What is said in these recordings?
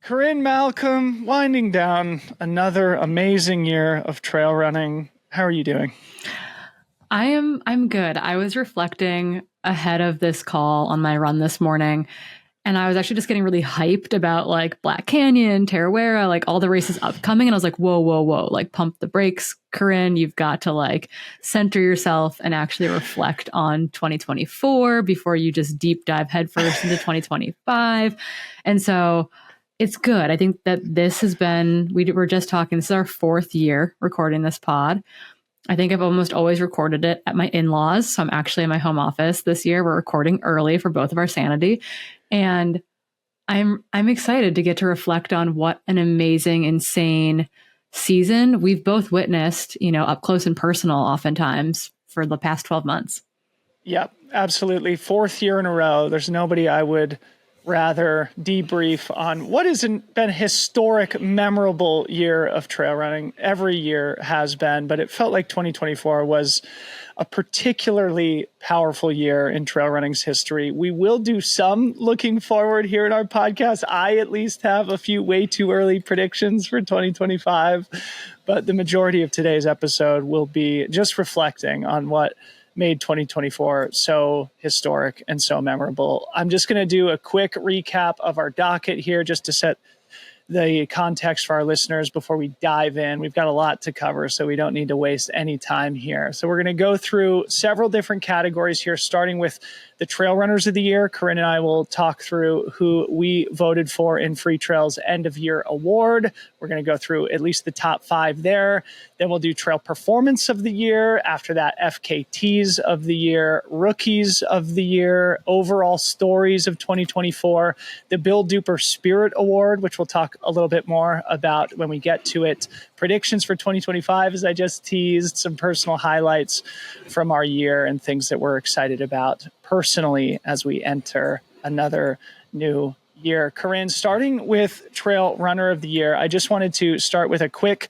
Corrine Malcolm, winding down another amazing year of trail running. How are you doing? I'm good. I was reflecting ahead of this call on my run this morning, and I was actually just getting really hyped about like Black Canyon, Tarawera, like all the races upcoming. And I was like, whoa, whoa, whoa, like pump the brakes, Corinne. You've got to like center yourself and actually reflect on 2024 before you just deep dive headfirst into 2025. And so it's good. I think that this has been, we were just talking, this is our fourth year recording this pod. I think I've almost always recorded it at my in-laws. So I'm actually in my home office this year. We're recording early for both of our sanity. And I'm excited to get to reflect on what an amazing, insane season we've both witnessed, up close and personal oftentimes for the past 12 months. Yep, absolutely. Fourth year in a row. There's nobody I would rather debrief on what has been a historic, memorable year of trail running. Every year has been, but it felt like 2024 was a particularly powerful year in trail running's history. We will do some looking forward here in our podcast. I at least have a few way too early predictions for 2025, but the majority of today's episode will be just reflecting on what made 2024 so historic and so memorable. I'm just going to do a quick recap of our docket here just to set the context for our listeners before we dive in. We've got a lot to cover, so we don't need to waste any time here. So we're going to go through several different categories here, starting with the Trail Runners of the Year. Corinne and I will talk through who we voted for in Freetrail's End of Year Award. We're going to go through at least the top 5 there. Then we'll do Trail Performance of the Year. After that, FKTs of the Year, Rookies of the Year, Overall Stories of 2024, the Dooper Spirit Award, which we'll talk a little bit more about when we get to it. Predictions for 2025, as I just teased, some personal highlights from our year and things that we're excited about personally as we enter another new year. Corinne, starting with Trail Runner of the Year, I just wanted to start with a quick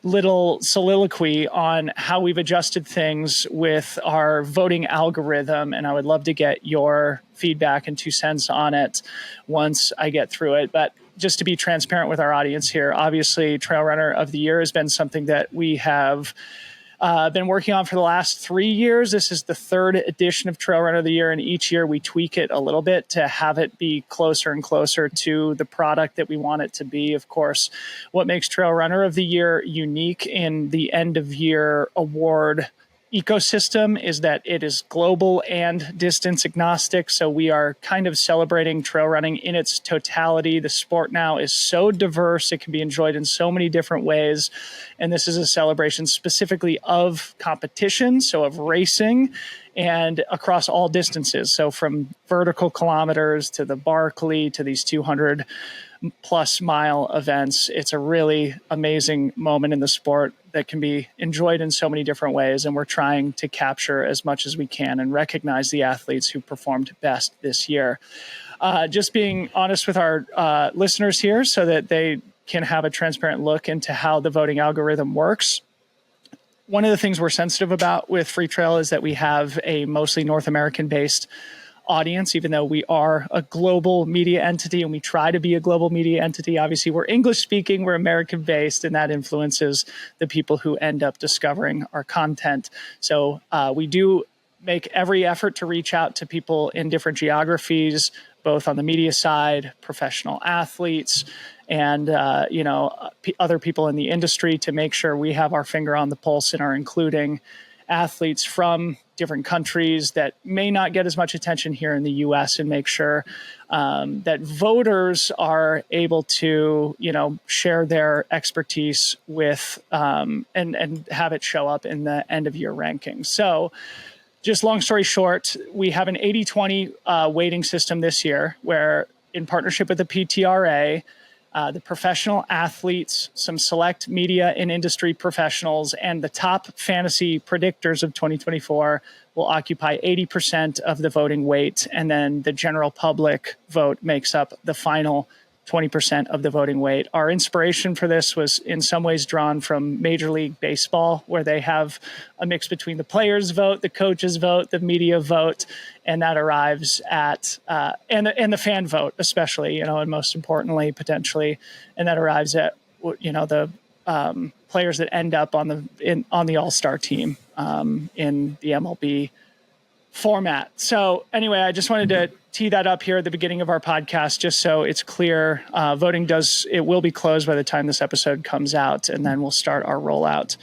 little soliloquy on how we've adjusted things with our voting algorithm, and I would love to get your feedback and 2 cents on it once I get through it. But just to be transparent with our audience here, obviously Trail Runner of the Year has been something that we have been working on for the last 3 years. This is the 3rd edition of Trail Runner of the Year, and each year we tweak it a little bit to have it be closer and closer to the product that we want it to be. Of course, what makes Trail Runner of the Year unique in the end of year award ecosystem is that it is global and distance agnostic. So we are kind of celebrating trail running in its totality. The sport now is so diverse. It can be enjoyed in so many different ways. And this is a celebration specifically of competition, so of racing, and across all distances. So from vertical kilometers to the Barkley to these 200 plus mile events. It's a really amazing moment in the sport that can be enjoyed in so many different ways. And we're trying to capture as much as we can and recognize the athletes who performed best this year. Just being honest with our listeners here so that they can have a transparent look into how the voting algorithm works. One of the things we're sensitive about with Freetrail is that we have a mostly North American based audience, even though we are a global media entity and we try to be a global media entity. Obviously, we're English speaking, we're American based, and that influences the people who end up discovering our content. So we do make every effort to reach out to people in different geographies, both on the media side, professional athletes, and other people in the industry to make sure we have our finger on the pulse and are including athletes from different countries that may not get as much attention here in the U.S. and make sure that voters are able to, share their expertise with and have it show up in the end of year rankings. So just long story short, we have an 80-20 weighting system this year where in partnership with the PTRA, the professional athletes, some select media and industry professionals, and the top fantasy predictors of 2024 will occupy 80% of the voting weight. And then the general public vote makes up the final 20% of the voting weight. Our inspiration for this was in some ways drawn from Major League Baseball, where they have a mix between the players' vote, the coaches' vote, the media vote, and that arrives at and the fan vote, especially, and most importantly, potentially, and that arrives at the players that end up on the All-Star team in the MLB format. So anyway, I just wanted to tee that up here at the beginning of our podcast, just so it's clear. Voting will be closed by the time this episode comes out, and then we'll start our rollout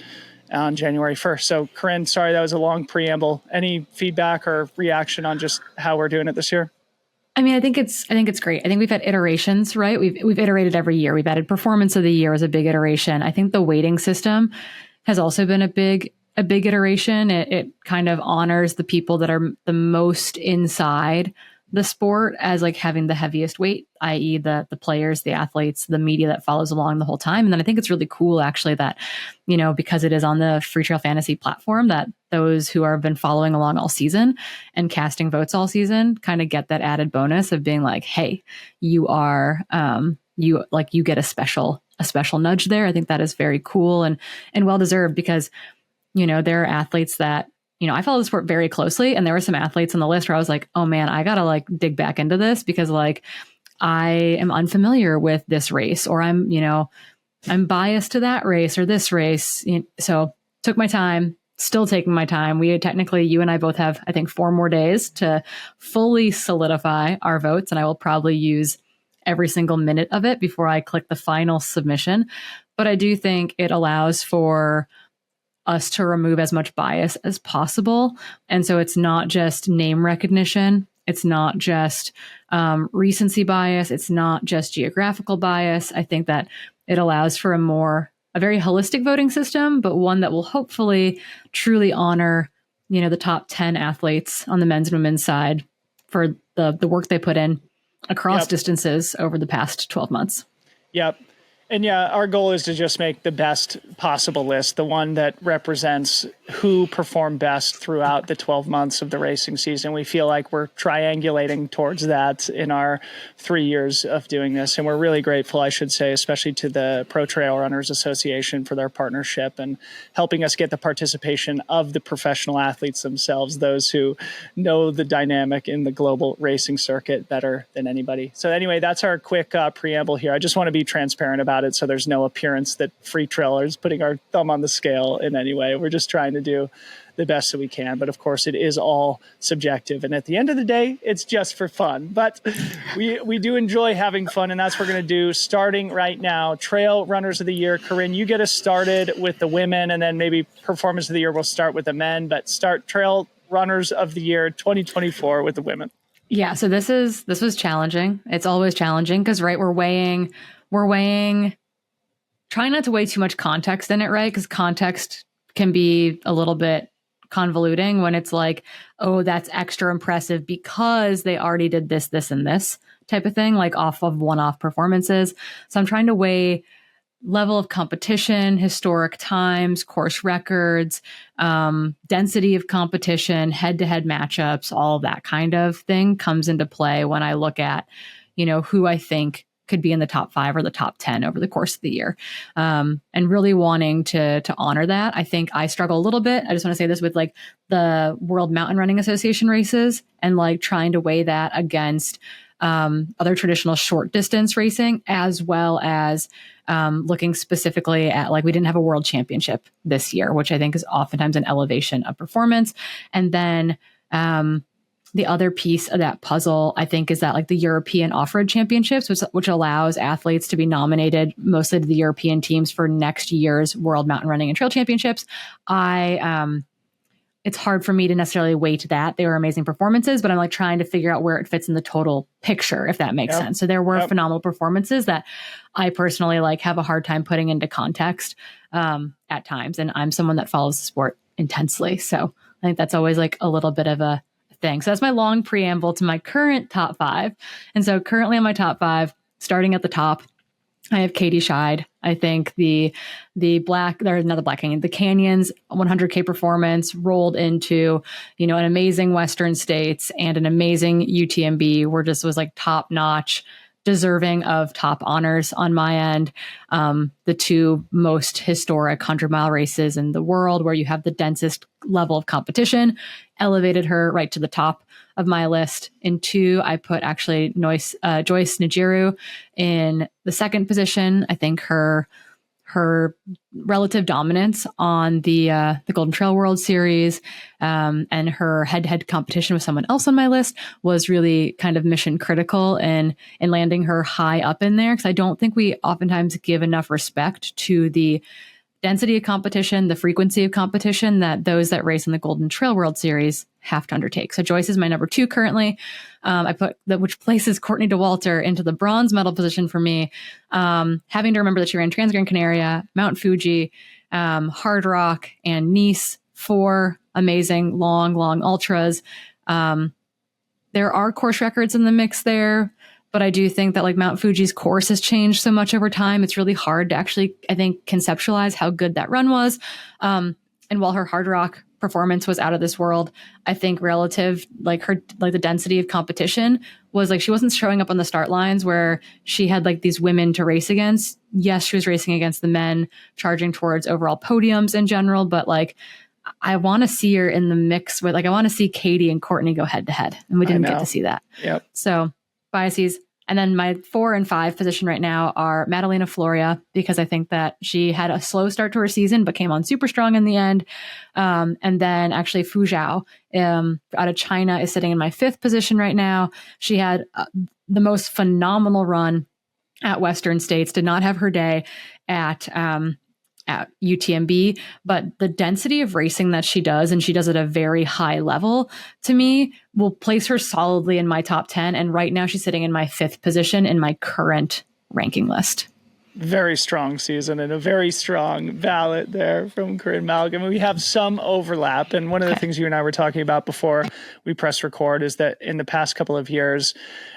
on January 1st. So Corrine, sorry, that was a long preamble. Any feedback or reaction on just how we're doing it this year? I mean, I think it's great. I think we've had iterations, right? We've iterated every year. We've added performance of the year as a big iteration. I think the weighting system has also been a big iteration. It kind of honors the people that are the most inside the sport as like having the heaviest weight, i.e. the players, the athletes, the media that follows along the whole time. And then I think it's really cool actually that, because it is on the Freetrail Fantasy platform, that those who have been following along all season and casting votes all season kind of get that added bonus of being like, hey, you are, you get a special nudge there. I think that is very cool and well-deserved because, there are athletes that, I follow the sport very closely, and there were some athletes on the list where I was like, oh man, I gotta like dig back into this because like I am unfamiliar with this race, or I'm biased to that race or this race. So took my time, still taking my time. You and I both have, I think, 4 more days to fully solidify our votes, and I will probably use every single minute of it before I click the final submission. But I do think it allows for us to remove as much bias as possible. And so it's not just name recognition. It's not just recency bias. It's not just geographical bias. I think that it allows for a very holistic voting system, but one that will hopefully truly honor, the top 10 athletes on the men's and women's side for the work they put in across distances over the past 12 months. Yep. And yeah, our goal is to just make the best possible list, the one that represents who performed best throughout the 12 months of the racing season. We feel like we're triangulating towards that in our 3 years of doing this. And we're really grateful, I should say, especially to the Pro Trail Runners Association for their partnership and helping us get the participation of the professional athletes themselves, those who know the dynamic in the global racing circuit better than anybody. So anyway, that's our quick preamble here. I just want to be transparent about it so there's no appearance that Freetrail is putting our thumb on the scale in any way. We're just trying to do the best that we can. But of course, it is all subjective. And at the end of the day, it's just for fun. But we do enjoy having fun, and that's what we're going to do starting right now. Trail Runners of the Year. Corrine, you get us started with the women, and then maybe Performance of the Year we'll start with the men. But start Trail Runners of the Year 2024 with the women. Yeah, so this was challenging. It's always challenging because, right, we're weighing, trying not to weigh too much context in it, right? Because context can be a little bit convoluting when it's like, oh, that's extra impressive because they already did this, this, and this type of thing, like off of one-off performances. So I'm trying to weigh level of competition, historic times, course records, density of competition, head-to-head matchups, all of that kind of thing comes into play when I look at, who I think could be in the top 5 or the top 10 over the course of the year. And really wanting to honor that. I think I struggle a little bit. I just want to say this with like the World Mountain Running Association races and like trying to weigh that against other traditional short distance racing, as well as looking specifically at like, we didn't have a world championship this year, which I think is oftentimes an elevation of performance. And then the other piece of that puzzle, I think, is that like the European Off-Road Championships, which allows athletes to be nominated mostly to the European teams for next year's World Mountain Running and Trail Championships. It's hard for me to necessarily weight that. They were amazing performances, but I'm like trying to figure out where it fits in the total picture, if that makes sense. So there were phenomenal performances that I personally like have a hard time putting into context at times. And I'm someone that follows the sport intensely. So I think that's always like a little bit of a thing. So that's my long preamble to my current top 5. And so currently on my top 5, starting at the top, I have Katie Scheid. I think the Canyons 100K performance rolled into, an amazing Western States and an amazing UTMB was like top notch, deserving of top honors on my end. The two most historic 100-mile races in the world, where you have the densest level of competition, elevated her right to the top of my list. In 2, I put actually Joyce Najiru in the second position. I think her relative dominance on the Golden Trail World Series and her head-to-head competition with someone else on my list was really kind of mission critical in landing her high up in there, because I don't think we oftentimes give enough respect to the density of competition, the frequency of competition that those that race in the Golden Trail World Series have to undertake. So Joyce is my number 2 currently. I put that, which places Courtney Dauwalter into the bronze medal position for me. Having to remember that she ran Trans-Gran Canaria, Mount Fuji, Hard Rock, and Nice, 4 amazing long ultras. There are course records in the mix there, but I do think that like Mount Fuji's course has changed so much over time. It's really hard to actually, I think, conceptualize how good that run was. And while her Hard Rock performance was out of this world, I think relative, like the density of competition was like, she wasn't showing up on the start lines where she had like these women to race against. Yes, she was racing against the men, charging towards overall podiums in general, but like, I want to see her in the mix with, like, I want to see Katie and Courtney go head to head, and we didn't get to see that. Yep. So biases. And then my 4 and 5 position right now are Madalena Floria, because I think that she had a slow start to her season, but came on super strong in the end. And then actually Fu Zhao out of China is sitting in my 5th position right now. She had the most phenomenal run at Western States, did not have her day at UTMB, but the density of racing that she does, and she does at a very high level, to me will place her solidly in my top 10. And right now she's sitting in my 5th position in my current ranking list. Very strong season and a very strong ballot there from Corrine Malcolm. We have some overlap. And one of the things you and I were talking about before we press record is that in the past couple of years,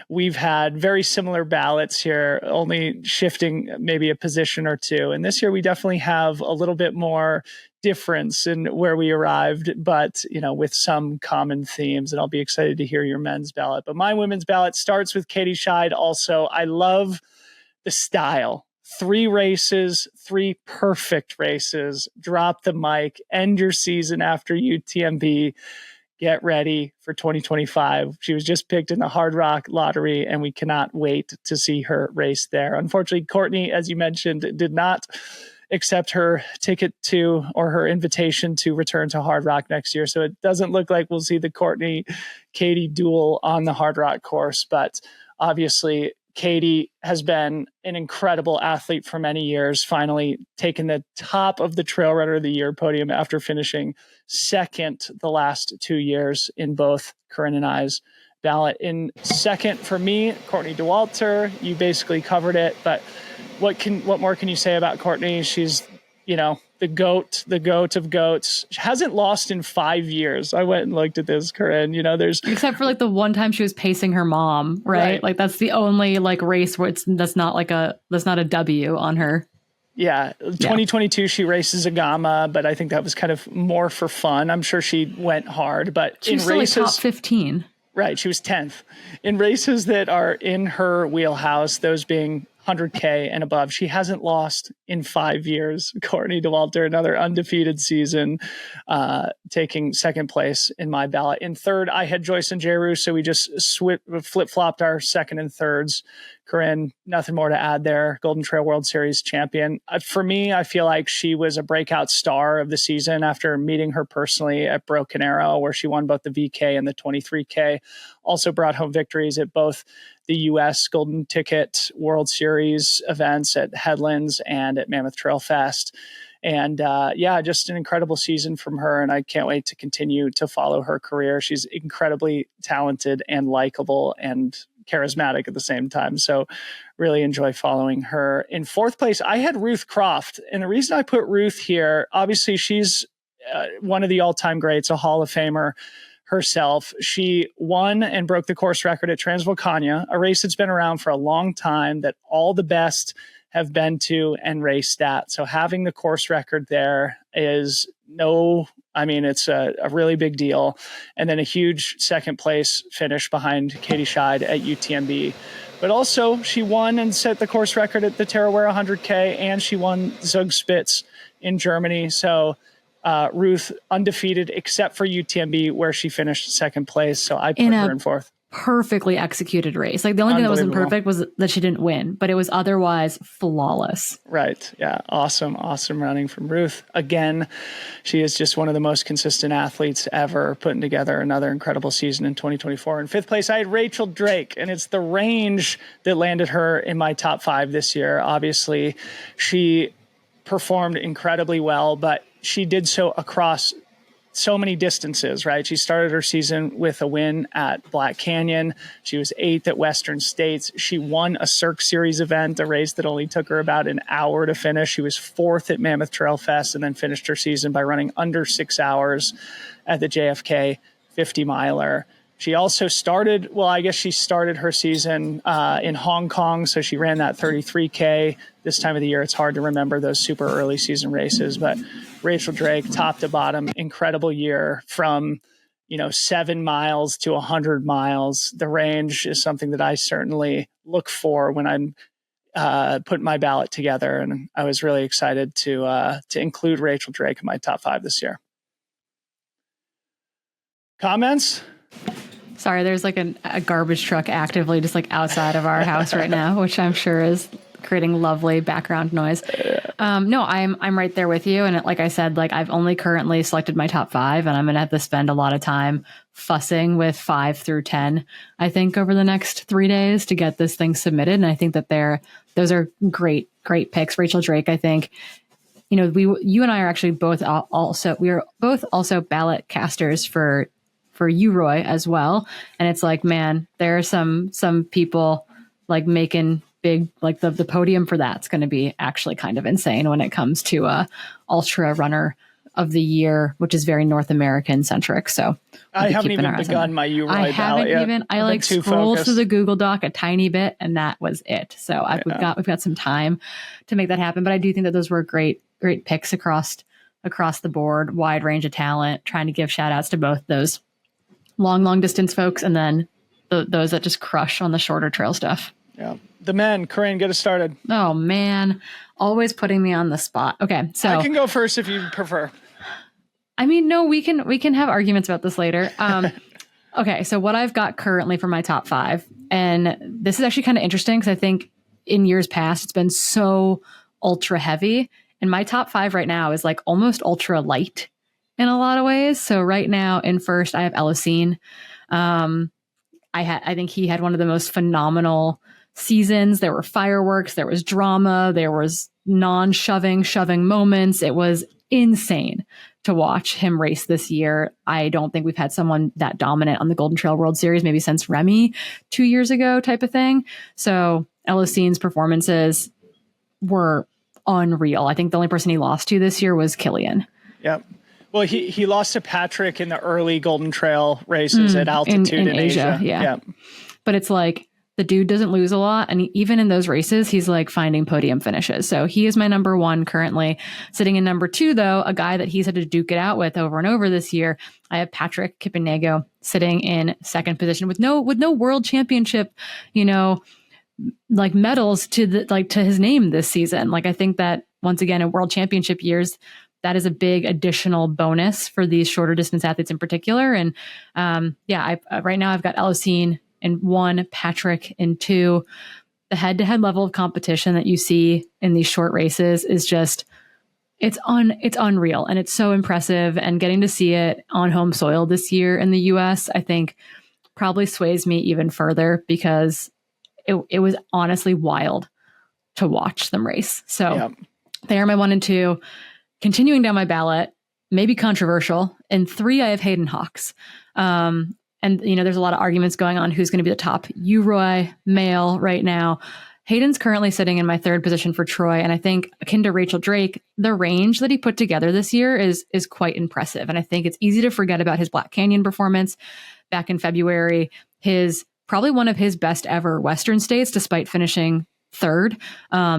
we've had very similar ballots here, only shifting maybe a position or two. And this year we definitely have a little bit more difference in where we arrived, but with some common themes. And I'll be excited to hear your men's ballot. But my women's ballot starts with Katie Scheid. Also, I love the style. 3 races, 3 perfect races, drop the mic, end your season after UTMB, get ready for 2025. She was just picked in the Hard Rock lottery, and we cannot wait to see her race there. Unfortunately, Courtney, as you mentioned, did not accept her ticket to, or her invitation to, return to Hard Rock next year. So it doesn't look like we'll see the Courtney-Katie duel on the Hard Rock course, but obviously Katie has been an incredible athlete for many years, finally taking the top of the Trail Runner of the Year podium after finishing second the last 2 years in both Corrine and I's ballot. In second for me, Courtney Dauwalter. You basically covered it, but what more can you say about Courtney? She's, the goat of goats. She hasn't lost in 5 years. I went and looked at this, Corrine. There's except for like the one time she was pacing her mom, right? Like that's the only like race where that's not a W on her. Yeah. 2022, she races Agama, but I think that was kind of more for fun. I'm sure she went hard, but she was still races, like top 15. Right. She was 10th in races that are in her wheelhouse, those being 100K and above. She hasn't lost in 5 years. Courtney Dauwalter, another undefeated season, taking second place in my ballot. In third, I had Joyce and Jeru, so we just flip-flopped our second and thirds. Corrine, nothing more to add there. Golden Trail World Series champion. For me, I feel like she was a breakout star of the season after meeting her personally at Broken Arrow, where she won both the VK and the 23K. Also brought home victories at both the U.S. Golden Ticket World Series events at Headlands and at Mammoth Trail Fest. And just an incredible season from her. And I can't wait to continue to follow her career. She's incredibly talented and likable and charismatic at the same time. So really enjoy following her. In fourth place, I had Ruth Croft. And the reason I put Ruth here, obviously she's one of the all-time greats, a Hall of Famer herself. She won and broke the course record at Transvolcania, a race that's been around for a long time that all the best have been to and raced at. So having the course record there is it's a really big deal. And then a huge second place finish behind Katie Scheid at UTMB. But also, she won and set the course record at the Tarawera 100K, and she won Zugspitze in Germany. So Ruth undefeated except for UTMB, where she finished second place. So I put her in fourth. Perfectly executed race. Like the only thing that wasn't perfect was that she didn't win, but it was otherwise flawless. Right. Yeah. Awesome running from Ruth. Again, she is just one of the most consistent athletes ever, putting together another incredible season in 2024. In fifth place, I had Rachel Drake, and it's the range that landed her in my top 5 this year. Obviously, she performed incredibly well, but she did so across so many distances, right? She started her season with a win at Black Canyon. She was 8th at Western States. She won a Cirque Series event, a race that only took her about an hour to finish. She was 4th at Mammoth Trail Fest and then finished her season by running under 6 hours at the JFK 50 miler. She also started her season in Hong Kong. So she ran that 33K. This time of the year, it's hard to remember those super early season races, but Rachel Drake, top to bottom, incredible year from, 7 miles to 100 miles. The range is something that I certainly look for when I'm putting my ballot together. And I was really excited to include Rachel Drake in my top 5 this year. Comments? Sorry, there's like a garbage truck actively just like outside of our house right now, which I'm sure is creating lovely background noise. No, I'm right there with you. And like I said, like I've only currently selected my top 5, and I'm going to have to spend a lot of time fussing with 5 through 10, I think, over the next 3 days to get this thing submitted. And I think that those are great picks. Rachel Drake, I think, you and I are actually both also ballot casters for you, Roy, as well. And it's like, man, there are some people like making big, like the podium for that's going to be actually kind of insane when it comes to ultra runner of the year, which is very North American centric. So I haven't even begun my U Roy ballot yet. I like scrolled through the Google Doc a tiny bit, and that was it. So we've got some time to make that happen. But I do think that those were great picks across the board, wide range of talent, trying to give shout outs to both those long distance folks and then those that just crush on the shorter trail stuff. Yeah. The men, Corrine, get us started. Oh man, always putting me on the spot. Okay. So I can go first if you prefer. I mean, no, we can have arguments about this later. Okay. So what I've got currently for my top 5, and this is actually kind of interesting because I think in years past, it's been so ultra heavy, and my top 5 right now is like almost ultra light in a lot of ways. So right now in first, I have Elysine. I think he had one of the most phenomenal seasons. There were fireworks, there was drama, there was shoving moments. It was insane to watch him race this year. I don't think we've had someone that dominant on the Golden Trail World Series, maybe since Remy 2 years ago type of thing. So Elysine's performances were unreal. I think the only person he lost to this year was Killian. Yep. Well, he lost to Patrick in the early Golden Trail races at altitude in Asia. Yeah. But it's like the dude doesn't lose a lot. And even in those races, he's like finding podium finishes. So he is my number 1 currently. Sitting in number 2, though, a guy that he's had to duke it out with over and over this year, I have Patrick Kipinego sitting in second position with no world championship, like medals to his name this season. Like I think that once again, in world championship years, that is a big additional bonus for these shorter distance athletes in particular. And right now I've got Elysine in 1, Patrick in 2. The head-to-head level of competition that you see in these short races is just, it's unreal. And it's so impressive. And getting to see it on home soil this year in the US, I think probably sways me even further because it was honestly wild to watch them race. So They are my 1 and 2. Continuing down my ballot, maybe controversial. In 3, I have Hayden Hawks. And, there's a lot of arguments going on who's going to be the top UROI male right now. Hayden's currently sitting in my 3rd position for Troy. And I think akin to Rachel Drake, the range that he put together this year is quite impressive. And I think it's easy to forget about his Black Canyon performance back in February. Probably one of his best ever Western States, despite finishing 3rd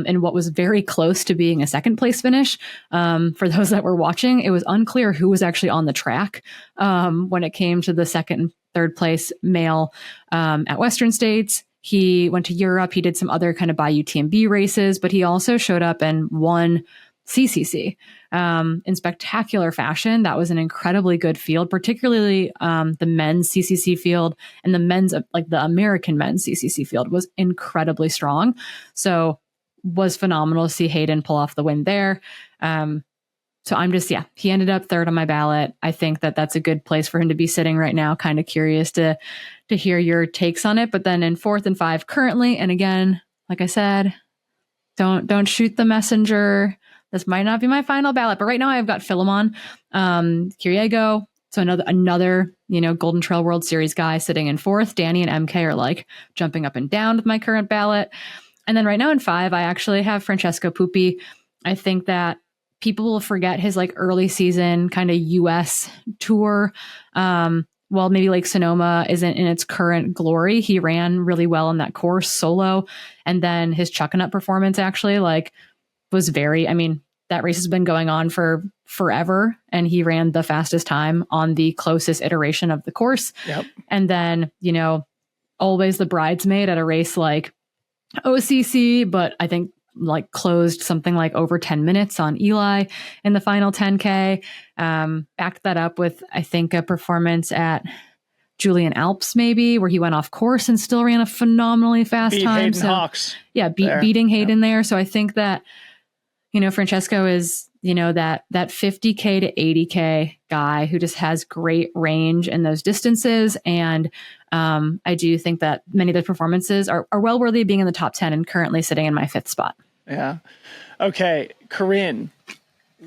in what was very close to being a 2nd place finish. For those that were watching, it was unclear who was actually on the track when it came to the 2nd and 3rd place male at Western States. He went to Europe. He did some other kind of by UTMB races, but he also showed up and won CCC in spectacular fashion. That was an incredibly good field, particularly the men's CCC field, and the men's, like the American men's CCC field was incredibly strong. So was phenomenal to see Hayden pull off the win there. So I'm just, he ended up third on my ballot. I think that that's a good place for him to be sitting right now. Kind of curious to hear your takes on it. But then in 4th and 5 currently, and again, like I said, don't shoot the messenger. This might not be my final ballot, but right now I've got Philemon, Kiriago. So another, Golden Trail World Series guy sitting in 4th. Danny and MK are like jumping up and down with my current ballot. And then right now in 5, I actually have Francesco Pupi. I think that people will forget his like early season kind of US tour. While maybe Lake Sonoma isn't in its current glory, he ran really well in that course solo. And then his Chuckanut performance actually was that race has been going on for forever. And he ran the fastest time on the closest iteration of the course. Yep. And then, always the bridesmaid at a race like OCC, but I think closed something like over 10 minutes on Eli in the final 10K. Backed that up with, I think, a performance at Julian Alps, maybe, where he went off course and still ran a phenomenally fast time. Hayden Hawks. Yeah, beating Hayden there. So I think that, Francesco is, that 50K to 80K guy who just has great range in those distances. And I do think that many of the performances are well worthy of being in the top 10 and currently sitting in my 5th spot. Yeah. Okay. Corrine,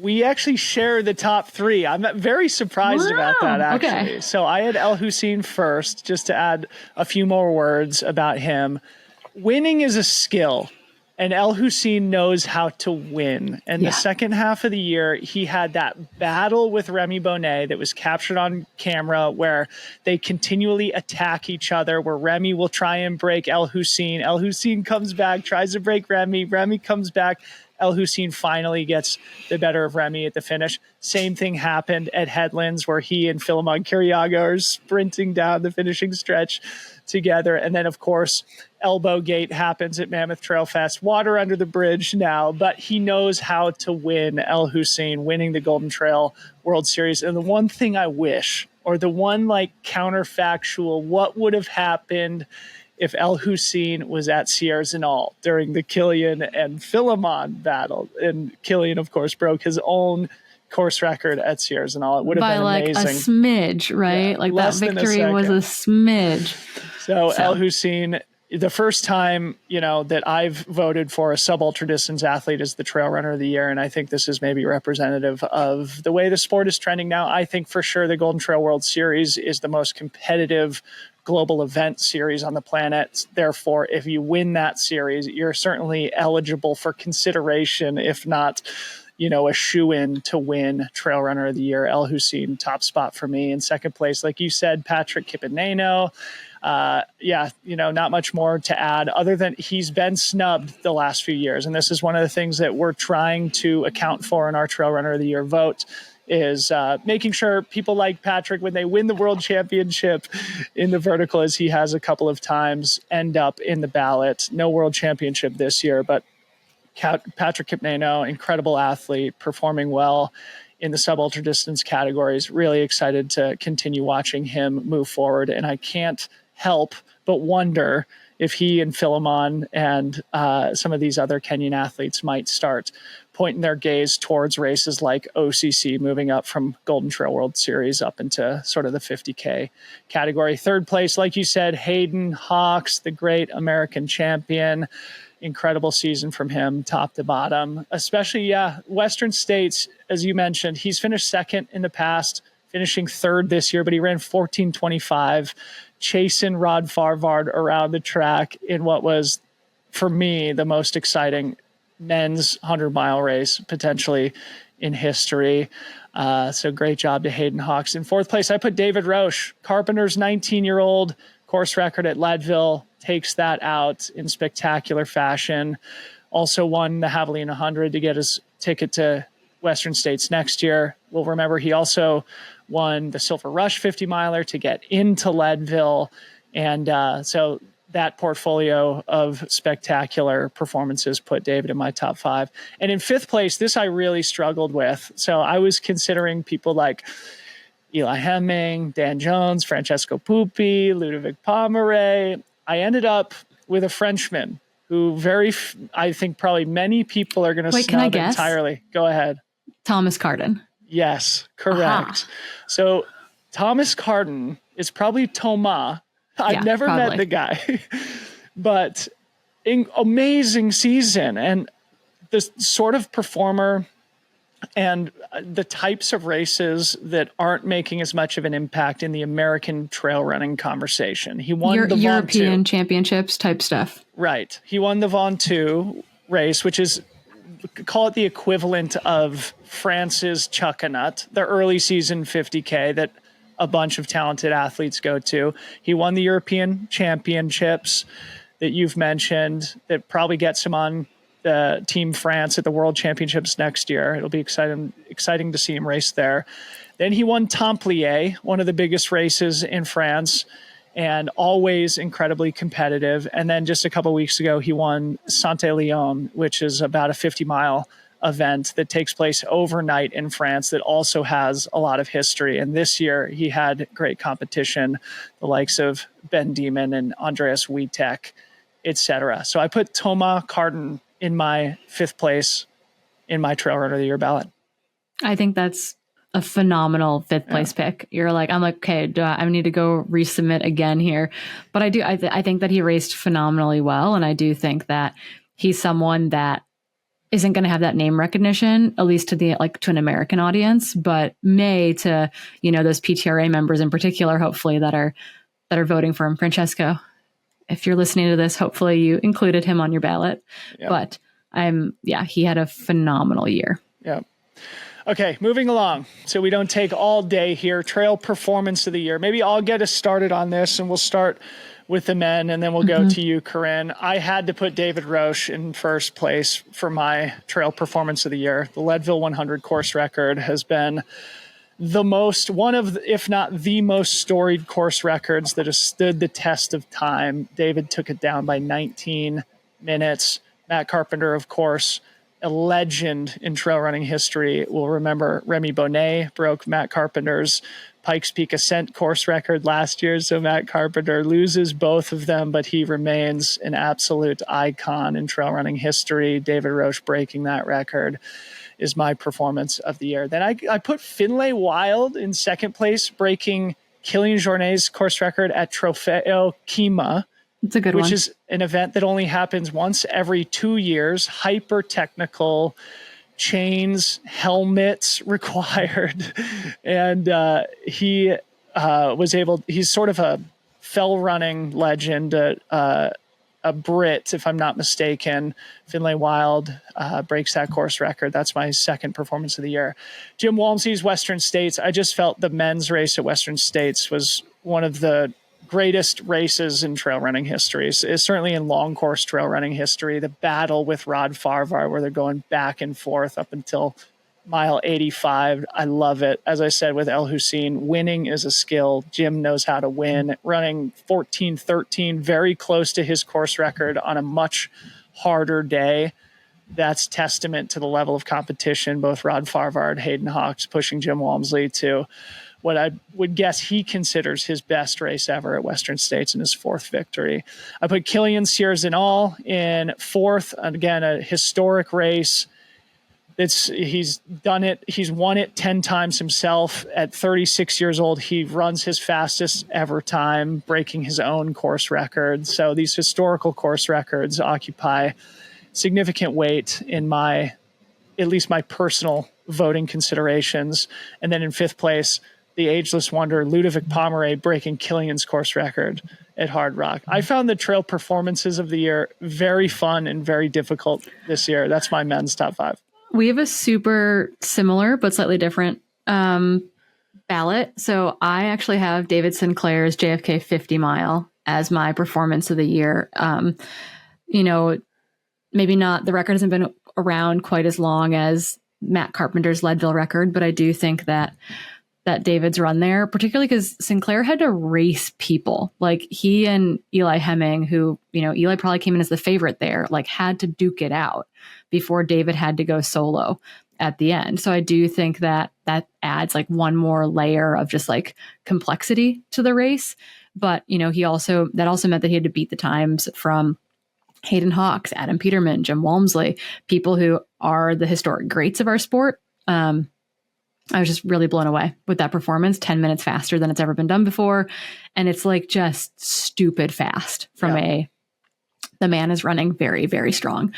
we actually share the top 3. I'm very surprised about that, actually. Okay. So I had El Hussein first, just to add a few more words about him. Winning is a skill. And El Hussein knows how to win. And the second half of the year, he had that battle with Remy Bonnet that was captured on camera where they continually attack each other, where Remy will try and break El Hussein. El Hussein comes back, tries to break Remy. Remy comes back. El Hussein finally gets the better of Remy at the finish. Same thing happened at Headlands where he and Philemon Kiriago are sprinting down the finishing stretch together. And then, of course, Elbow Gate happens at Mammoth Trail Fest. Water under the bridge now, but he knows how to win. El Hussein winning the Golden Trail World Series. And the one thing I wish, or the one counterfactual, what would have happened if El Hussein was at Sierre Zinal during the Killian and Philemon battle? And Killian, of course, broke his own course record at Sierra Zinal. It would have been amazing. A smidge, right? Yeah, that victory was a smidge. So El Hussein, the first time, that I've voted for a sub-ultra distance athlete as the Trail Runner of the Year, and I think this is maybe representative of the way the sport is trending now. I think for sure the Golden Trail World Series is the most competitive global event series on the planet. Therefore, if you win that series, you're certainly eligible for consideration, if not, a shoe-in to win Trail Runner of the Year. El Hussein, top spot for me. In second place, like you said, Patrick Kipineno. Not much more to add other than he's been snubbed the last few years. And this is one of the things that we're trying to account for in our Trail Runner of the Year vote, is making sure people like Patrick, when they win the world championship in the vertical, as he has a couple of times, end up in the ballot. No world championship this year, but Patrick Kipneno, incredible athlete, performing well in the sub-ultra distance categories. Really excited to continue watching him move forward. And I can't help but wonder if he and Philemon and some of these other Kenyan athletes might start pointing their gaze towards races like OCC, moving up from Golden Trail World Series up into sort of the 50K category. Third place, like you said, Hayden Hawks, the great American champion. Incredible season from him, top to bottom. Especially, Western States, as you mentioned, he's finished second in the past, finishing third this year, but he ran 14:25, chasing Rod Farvard around the track in what was, for me, the most exciting men's 100-mile race potentially in history. So great job to Hayden Hawks. In fourth place, I put David Roche, Carpenter's 19-year-old course record at Leadville, takes that out in spectacular fashion. Also won the Javelina 100 to get his ticket to Western States next year. We'll remember he also won the Silver Rush 50-miler to get into Leadville. And so that portfolio of spectacular performances put David in my top 5. And in 5th place, this I really struggled with. So I was considering people like Eli Hemming, Dan Jones, Francesco Pupi, Ludovic Pomeray. I ended up with a Frenchman who I think probably many people are going to snub entirely. Go ahead. Thomas Carden. Yes, correct. So Thomas Carden is probably Thomas. I've never met the guy, but amazing season, and the sort of performer and the types of races that aren't making as much of an impact in the American trail running conversation. He won the European championships type stuff. Right. He won the Ventoux race, which is, call it the equivalent of France's Chuckanut, the early season 50K that a bunch of talented athletes go to. He won the European championships that you've mentioned that probably gets him on the Team France at the World Championships next year. It'll be exciting to see him race there. Then he won Templiers, one of the biggest races in France, and always incredibly competitive. And then just a couple of weeks ago, he won Saint-Élion, which is about a 50-mile event that takes place overnight in France that also has a lot of history. And this year, he had great competition, the likes of Ben Diemen and Andreas Wietek, etc. So I put Thomas Carden in my 5th place in my Trail Runner of the Year ballot. I think that's a phenomenal 5th place pick. I'm like, okay, do I need to go resubmit again here? But I think that he raced phenomenally well. And I do think that he's someone that isn't going to have that name recognition, at least to to an American audience, but may to, those PTRA members in particular, hopefully that are voting for him. Francesco, if you're listening to this, hopefully you included him on your ballot. Yep. But he had a phenomenal year. Yeah. Okay, moving along. So we don't take all day here. Trail Performance of the Year. Maybe I'll get us started on this, and we'll start with the men, and then we'll go to you, Corrine. I had to put David Roche in first place for my Trail Performance of the Year. The Leadville 100 course record has been one of, if not the most storied course records that has stood the test of time. David took it down by 19 minutes. Matt Carpenter, of course, a legend in trail running history, will remember Remy Bonnet broke Matt Carpenter's Pikes Peak Ascent course record last year. So Matt Carpenter loses both of them, but he remains an absolute icon in trail running history. David Roche breaking that record is my performance of the year. Then I put Finlay Wild in second place, breaking Kilian Jornet's course record at Trofeo Kima. It's a good one. Which is an event that only happens once every 2 years, hyper technical, chains, helmets required. And he's sort of a fell running legend, a Brit, if I'm not mistaken. Finlay Wild breaks that course record. That's my second performance of the year. Jim Walmsley's Western States. I just felt the men's race at Western States was one of the greatest races in trail running history. It's certainly in long course trail running history. The battle with Rod Farvar, where they're going back and forth up until mile 85. I love it. As I said with El Hussein, winning is a skill. Jim knows how to win. Running 14:13, very close to his course record on a much harder day. That's testament to the level of competition. Both Rod Farvar and Hayden Hawks pushing Jim Walmsley to what I would guess he considers his best race ever at Western States in his fourth victory. I put Kilian Sierre-Zinal in fourth. And again, a historic race. He's done it. He's won it 10 times himself. At 36 years old, he runs his fastest ever time, breaking his own course record. So these historical course records occupy significant weight in at least my personal voting considerations. And then in fifth place, the ageless wonder, Ludovic Pomeray, breaking Kilian's course record at Hard Rock. I found the trail performances of the year very fun and very difficult this year. That's my men's top 5. We have a super similar but slightly different ballot. So I actually have David Sinclair's JFK 50 mile as my performance of the year. Maybe not, the record hasn't been around quite as long as Matt Carpenter's Leadville record, but I do think that that David's run there, particularly because Sinclair had to race people. Like he and Eli Hemming, who, Eli probably came in as the favorite there, like had to duke it out before David had to go solo at the end. So I do think that adds like one more layer of just like complexity to the race. But, that also meant that he had to beat the times from Hayden Hawks, Adam Peterman, Jim Walmsley, people who are the historic greats of our sport. I was just really blown away with that performance, 10 minutes faster than it's ever been done before. And it's like just stupid fast the man is running very, very strong.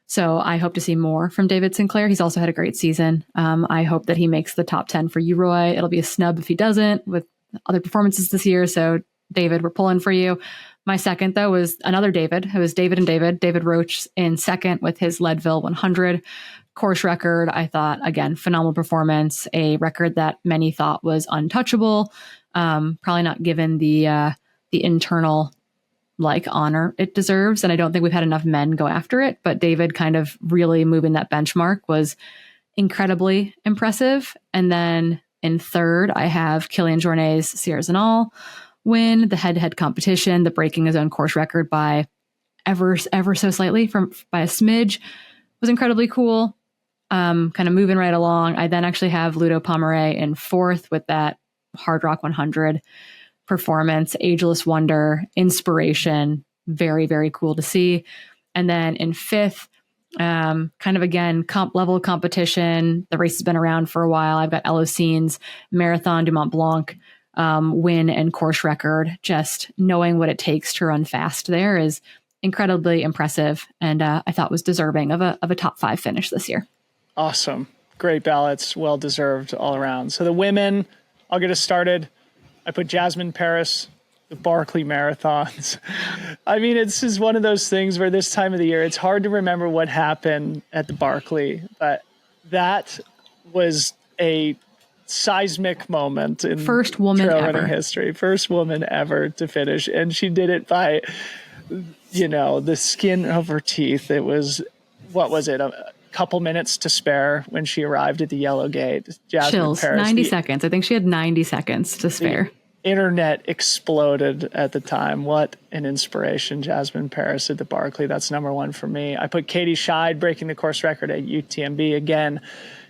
So I hope to see more from David Sinclair. He's also had a great season. I hope that he makes the top 10 for you, Roy. It'll be a snub if he doesn't with other performances this year. So David, we're pulling for you. My second, though, was another David. It was David and David Roach in second with his Leadville 100 course record. I thought, again, phenomenal performance, a record that many thought was untouchable. Probably not given the internal honor it deserves. And I don't think we've had enough men go after it, but David kind of really moving that benchmark was incredibly impressive. And then in third, I have Kilian Jornet's Sierra Zinal win the head-to-head competition, the breaking his own course record by ever so slightly by a smidge was incredibly cool. Kind of moving right along. I then actually have Ludo Pomeray in fourth with that Hard Rock 100 performance, ageless wonder, inspiration, very, very cool to see. And then in fifth, kind of again, comp level competition. The race has been around for a while. I've got Elocine's Marathon du Mont Blanc win and course record. Just knowing what it takes to run fast there is incredibly impressive, and I thought was deserving of a top 5 finish this year. Awesome. Great ballots. Well deserved all around. So the women, I'll get us started. I put Jasmine Paris, the Barkley Marathons. I mean, it's just one of those things where this time of the year, it's hard to remember what happened at the Barkley, but that was a seismic moment in first woman trail ever running history. First woman ever to finish. And she did it by, the skin of her teeth. It was, what was it? A couple minutes to spare when she arrived at the Yellow Gate. Jasmine Chills, Paris, 90 seconds. I think she had 90 seconds to spare. Internet exploded at the time. What an inspiration, Jasmine Paris at the Barkley. That's number one for me. I put Katie Scheid breaking the course record at UTMB. Again,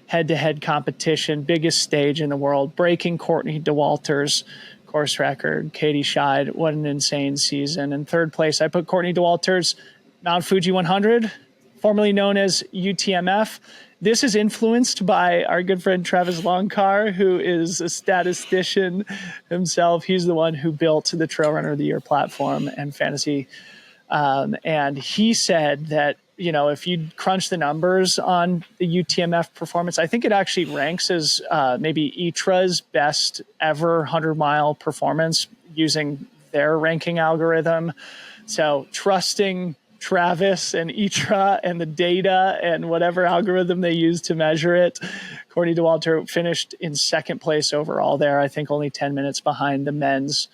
head-to-head competition, biggest stage in the world, breaking Courtney Dauwalter's course record. Katie Scheid, what an insane season. In third place, I put Courtney Dauwalter's Mount Fuji 100, formerly known as UTMF. This is influenced by our good friend Travis Longcar, who is a statistician himself. He's the one who built the Trail Runner of the Year platform and fantasy. And he said that, if you crunch the numbers on the UTMF performance, I think it actually ranks as maybe ITRA's best ever 100-mile performance using their ranking algorithm. So trusting Travis and ITRA and the data and whatever algorithm they use to measure it. Courtney Dauwalter finished in second place overall there, I think only 10 minutes behind the men's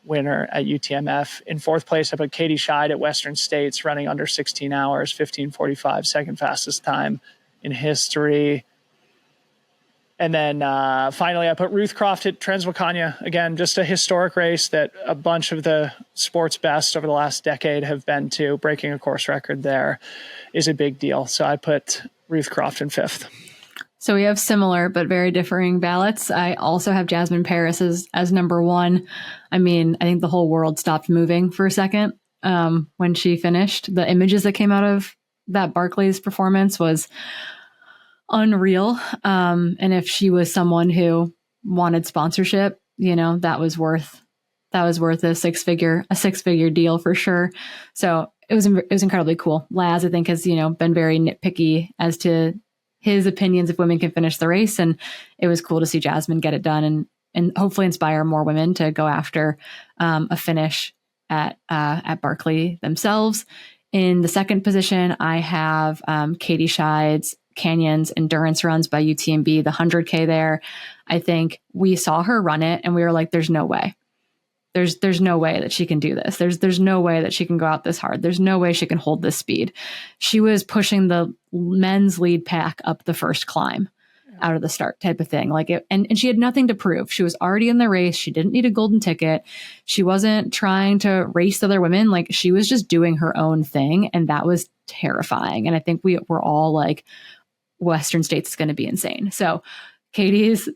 winner at UTMF. In fourth place, I put Katie Scheid at Western States, running under 16 hours, 15:45, second fastest time in history. And then finally, I put Ruth Croft at Transwilkania. Again, just a historic race that a bunch of the sports best over the last decade have been to. Breaking a course record there is a big deal. So I put Ruth Croft in fifth. So we have similar but very differing ballots. I also have Jasmine Paris as number one. I mean, I think the whole world stopped moving for a second when she finished. The images that came out of that Barkley's performance was unreal. And if she was someone who wanted sponsorship, that was worth a six figure deal for sure. So it was incredibly cool. Laz, I think, has, been very nitpicky as to his opinions if women can finish the race. And it was cool to see Jasmine get it done and hopefully inspire more women to go after a finish at Barkley themselves. In the second position, I have Katie Scheid's Canyons endurance runs by UTMB, the 100K there. I think we saw her run it and we were like, there's no way. There's no way that she can do this. There's no way that she can go out this hard. There's no way she can hold this speed. She was pushing the men's lead pack up the first climb. out of the start type of thing. Like and she had nothing to prove. She was already in the race. She didn't need a golden ticket. She wasn't trying to race other women. Like she was just doing her own thing. And that was terrifying. And I think we were all like, Western States is going to be insane. So Katie's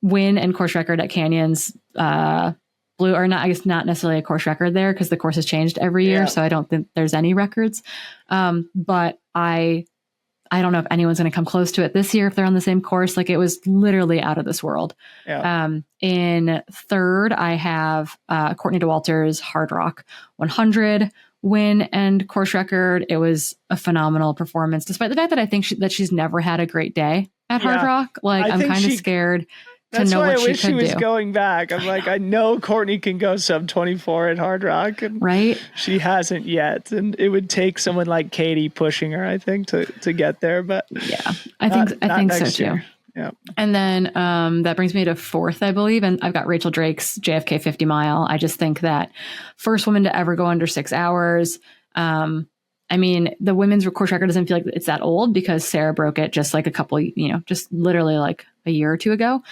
win and course record at Canyons, blew, or not, I guess not necessarily a course record there because the course has changed every year. So I don't think there's any records. But I don't know if anyone's going to come close to it this year if they're on the same course. Like it was literally out of this world. In third, I have Courtney Dauwalter's Hard Rock 100 win and course record. It was a phenomenal performance, despite the fact that I think that she's never had a great day at Hard Rock. Like I'm kind of scared to know what she could do. That's why I wish she was going back. I'm like, I know Courtney can go sub 24 at Hard Rock, and she hasn't yet. And it would take someone like Katie pushing her, I think, to get there. But yeah, I think so too. Yeah. And then that brings me to fourth, I believe. And I've got Rachel Drake's JFK 50 mile. I just think that first woman to ever go under 6 hours. I mean, the women's course record doesn't feel like it's that old because Sarah broke it just like a couple, just literally like a year or two ago.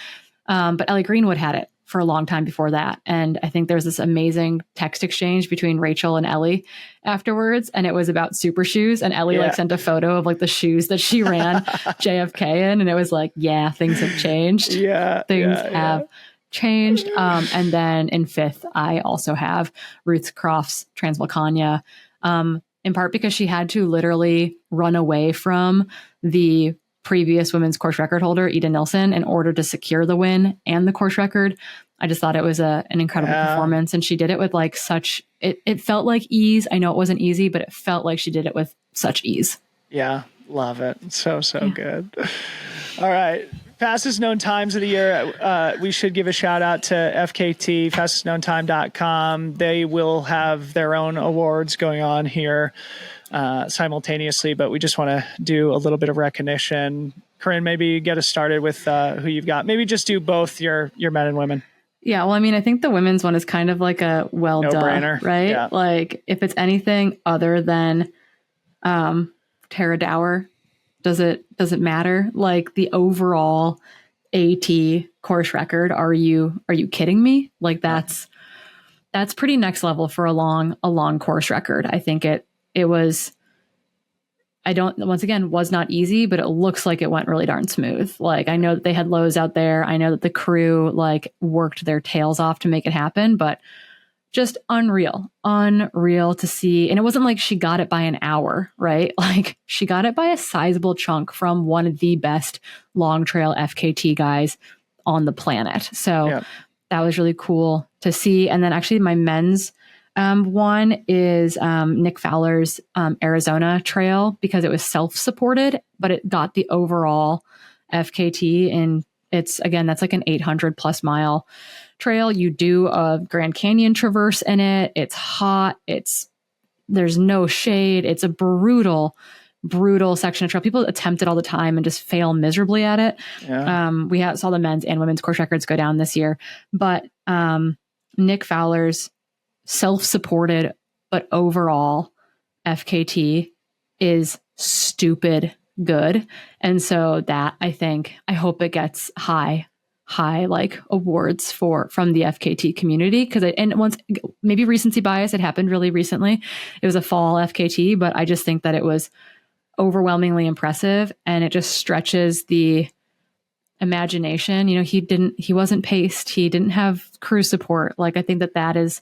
But Ellie Greenwood had it for a long time before that. And I think there was this amazing text exchange between Rachel and Ellie afterwards. And it was about super shoes. And Ellie sent a photo of like the shoes that she ran JFK in. And it was like, yeah, things have changed. Things have changed. And then in fifth, I also have Ruth Croft's Transvolcania, in part because she had to literally run away from the previous women's course record holder, Ida Nilsson, in order to secure the win and the course record. I just thought it was an incredible performance. And she did it with like it felt like ease. I know it wasn't easy, but it felt like she did it with such ease. Yeah. Love it. So good. All right. Fastest known times of the year. We should give a shout out to FKT, fastestknowntime.com. They will have their own awards going on here simultaneously, but we just want to do a little bit of recognition. Corrine, maybe get us started with who you've got. Maybe just do both your men and women. Yeah, well, I mean, I think the women's one is kind of like a no-brainer, right? Yeah. Like if it's anything other than Tara Dower, does it matter? Like the overall AT course record, are you kidding me? Like that's pretty next level for a long course record. I think it was, was not easy, but it looks like it went really darn smooth. Like I know that they had lows out there. I know that the crew like worked their tails off to make it happen, but just unreal to see. And it wasn't like she got it by an hour, right? Like she got it by a sizable chunk from one of the best long trail FKT guys on the planet. So that was really cool to see. And then actually my men's one is Nick Fowler's Arizona trail, because it was self-supported, but it got the overall FKT. And it's, again, that's like an 800 plus mile trail. You do a Grand Canyon traverse in it. It's hot. There's no shade. It's a brutal section of trail. People attempt it all the time and just fail miserably at it. We saw the men's and women's course records go down this year, but Nick Fowler's self-supported but overall FKT is stupid good. And so that I hope it gets high like awards from the FKT community, because once, maybe recency bias, it happened really recently. It was a fall FKT, but I just think that it was overwhelmingly impressive, and it just stretches the imagination. He wasn't paced. He didn't have crew support. Like I think that is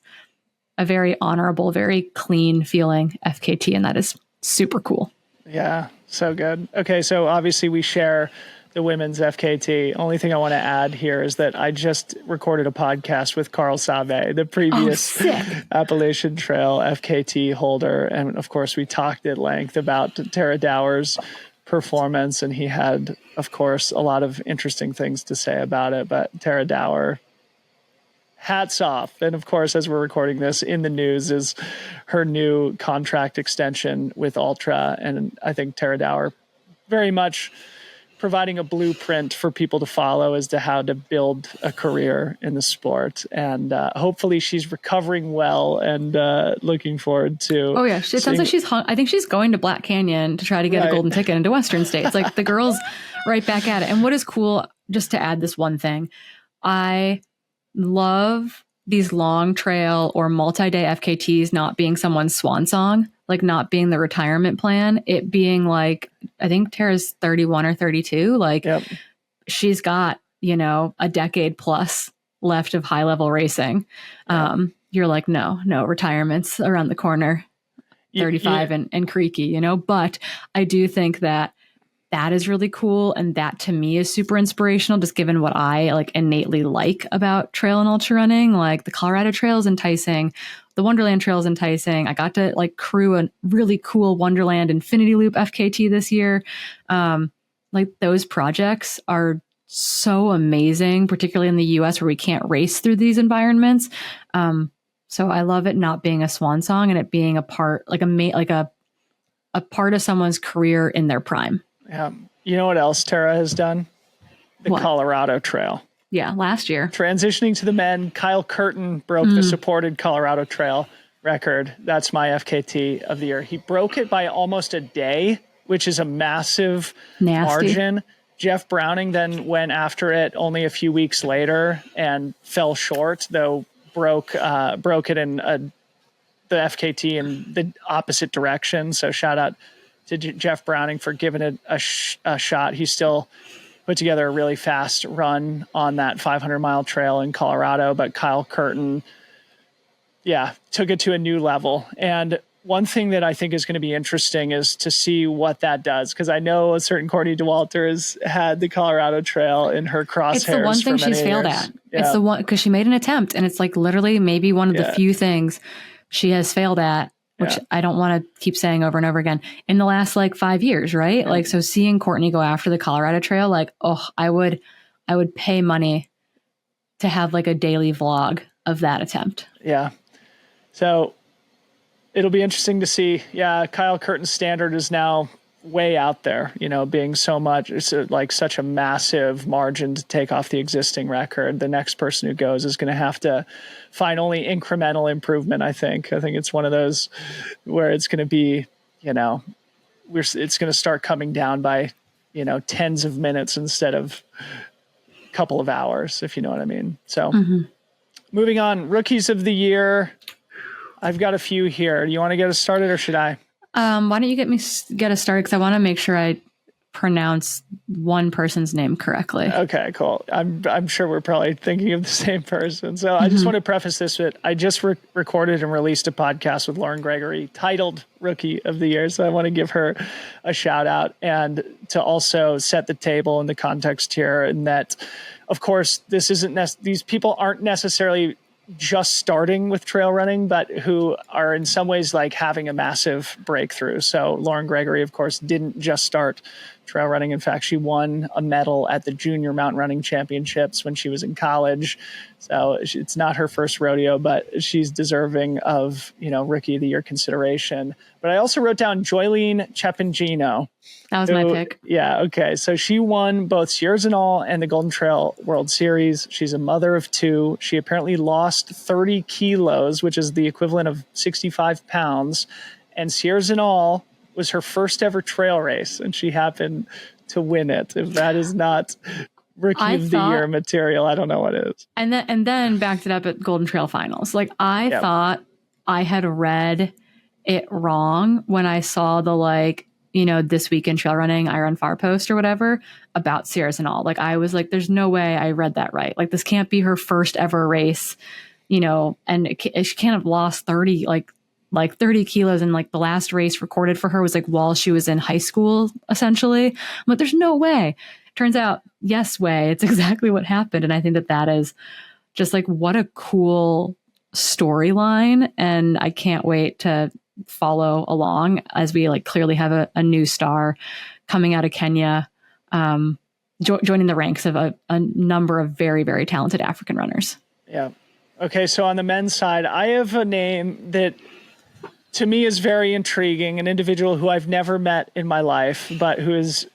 a very honorable, very clean feeling FKT, and that is super cool. Yeah, so good. Okay, so obviously we share the women's FKT. Only thing I want to add here is that I just recorded a podcast with Carl Save, the previous Appalachian Trail FKT holder. And of course, we talked at length about Tara Dower's performance, and he had, of course, a lot of interesting things to say about it. But Tara Dower, hats off. And of course, as we're recording this, in the news is her new contract extension with Ultra. And I think Tara Dower very much providing a blueprint for people to follow as to how to build a career in the sport. And hopefully she's recovering well and looking forward to. Oh yeah, it sounds like I think she's going to Black Canyon to try to get a golden ticket into Western States. Like the girl's right back at it. And what is cool, just to add this one thing, I love these long trail or multi-day FKTs not being someone's swan song, like not being the retirement plan, it being like, I think Tara's 31 or 32. Like she's got, a decade plus left of high level racing. You're like, no, retirement's around the corner, 35 and creaky, but I do think that is really cool. And that to me is super inspirational, just given what I like innately like about trail and ultra running. Like the Colorado Trail is enticing. The Wonderland Trail is enticing. I got to like crew a really cool Wonderland Infinity Loop FKT this year. Like those projects are so amazing, particularly in the US where we can't race through these environments. So I love it not being a swan song and it being a part, like a part of someone's career in their prime. Yeah. You know what else Tara has done? The Colorado Trail. Yeah, last year. Transitioning to the men, Kyle Curtin broke the supported Colorado Trail record. That's my FKT of the year. He broke it by almost a day, which is a massive margin. Jeff Browning then went after it only a few weeks later and fell short, though broke it in the FKT in the opposite direction. So shout out to Jeff Browning for giving it a shot. He still put together a really fast run on that 500-mile trail in Colorado, but Kyle Curtin, took it to a new level. And one thing that I think is going to be interesting is to see what that does, because I know a certain Courtney Dauwalter has had the Colorado Trail in her crosshairs. It's the one thing she's failed at. Yeah. It's the one, because she made an attempt, and it's like literally maybe one of the few things she has failed at, which I don't want to keep saying over and over again, in the last like 5 years, right? Yeah. Like, so seeing Courtney go after the Colorado Trail, like, I would pay money to have like a daily vlog of that attempt. Yeah. So it'll be interesting to see. Yeah. Kyle Curtin's standard is now way out there, being so much, it's like such a massive margin to take off the existing record. The next person who goes is going to have to find only incremental improvement. I think it's one of those where it's going to be, it's going to start coming down by, tens of minutes instead of a couple of hours, if you know what I mean. So moving on, rookies of the year. I've got a few here. Do you want to get us started or should I? Why don't you get us started? Because I want to make sure I pronounce one person's name correctly. Okay, cool. I'm sure we're probably thinking of the same person. So I just want to preface this with, I just recorded and released a podcast with Lauren Gregory titled Rookie of the Year. So I want to give her a shout out and to also set the table in the context here. And that, of course, these people aren't necessarily just starting with trail running, but who are in some ways like having a massive breakthrough. So Lauren Gregory, of course, didn't just start trail running. In fact, she won a medal at the Junior Mountain Running Championships when she was in college. So it's not her first rodeo, but she's deserving of, Rookie of the Year consideration. But I also wrote down Joylene Chepangino. That was my pick. Yeah. Okay. So she won both Sierras and All and the Golden Trail World Series. She's a mother of two. She apparently lost 30 kilos, which is the equivalent of 65 pounds. And Sierras and All was her first ever trail race, and she happened to win it. If that is not Rookie of the Year material, I don't know what is. And then backed it up at Golden Trail Finals. Like I thought I had read it wrong when I saw the This Week in Trail Running, I Run Far post or whatever about Sierras and All. Like I was like, there's no way I read that right. Like this can't be her first ever race, and she can't have lost 30, like 30 kilos. And like the last race recorded for her was like while she was in high school, essentially. But there's no way. Turns out, yes way. It's exactly what happened. And I think that is just like, what a cool storyline. And I can't wait to follow along as we like clearly have a new star coming out of Kenya, joining the ranks of a number of very, very talented African runners. Yeah. Okay. So on the men's side, I have a name that to me is very intriguing, an individual who I've never met in my life, but who is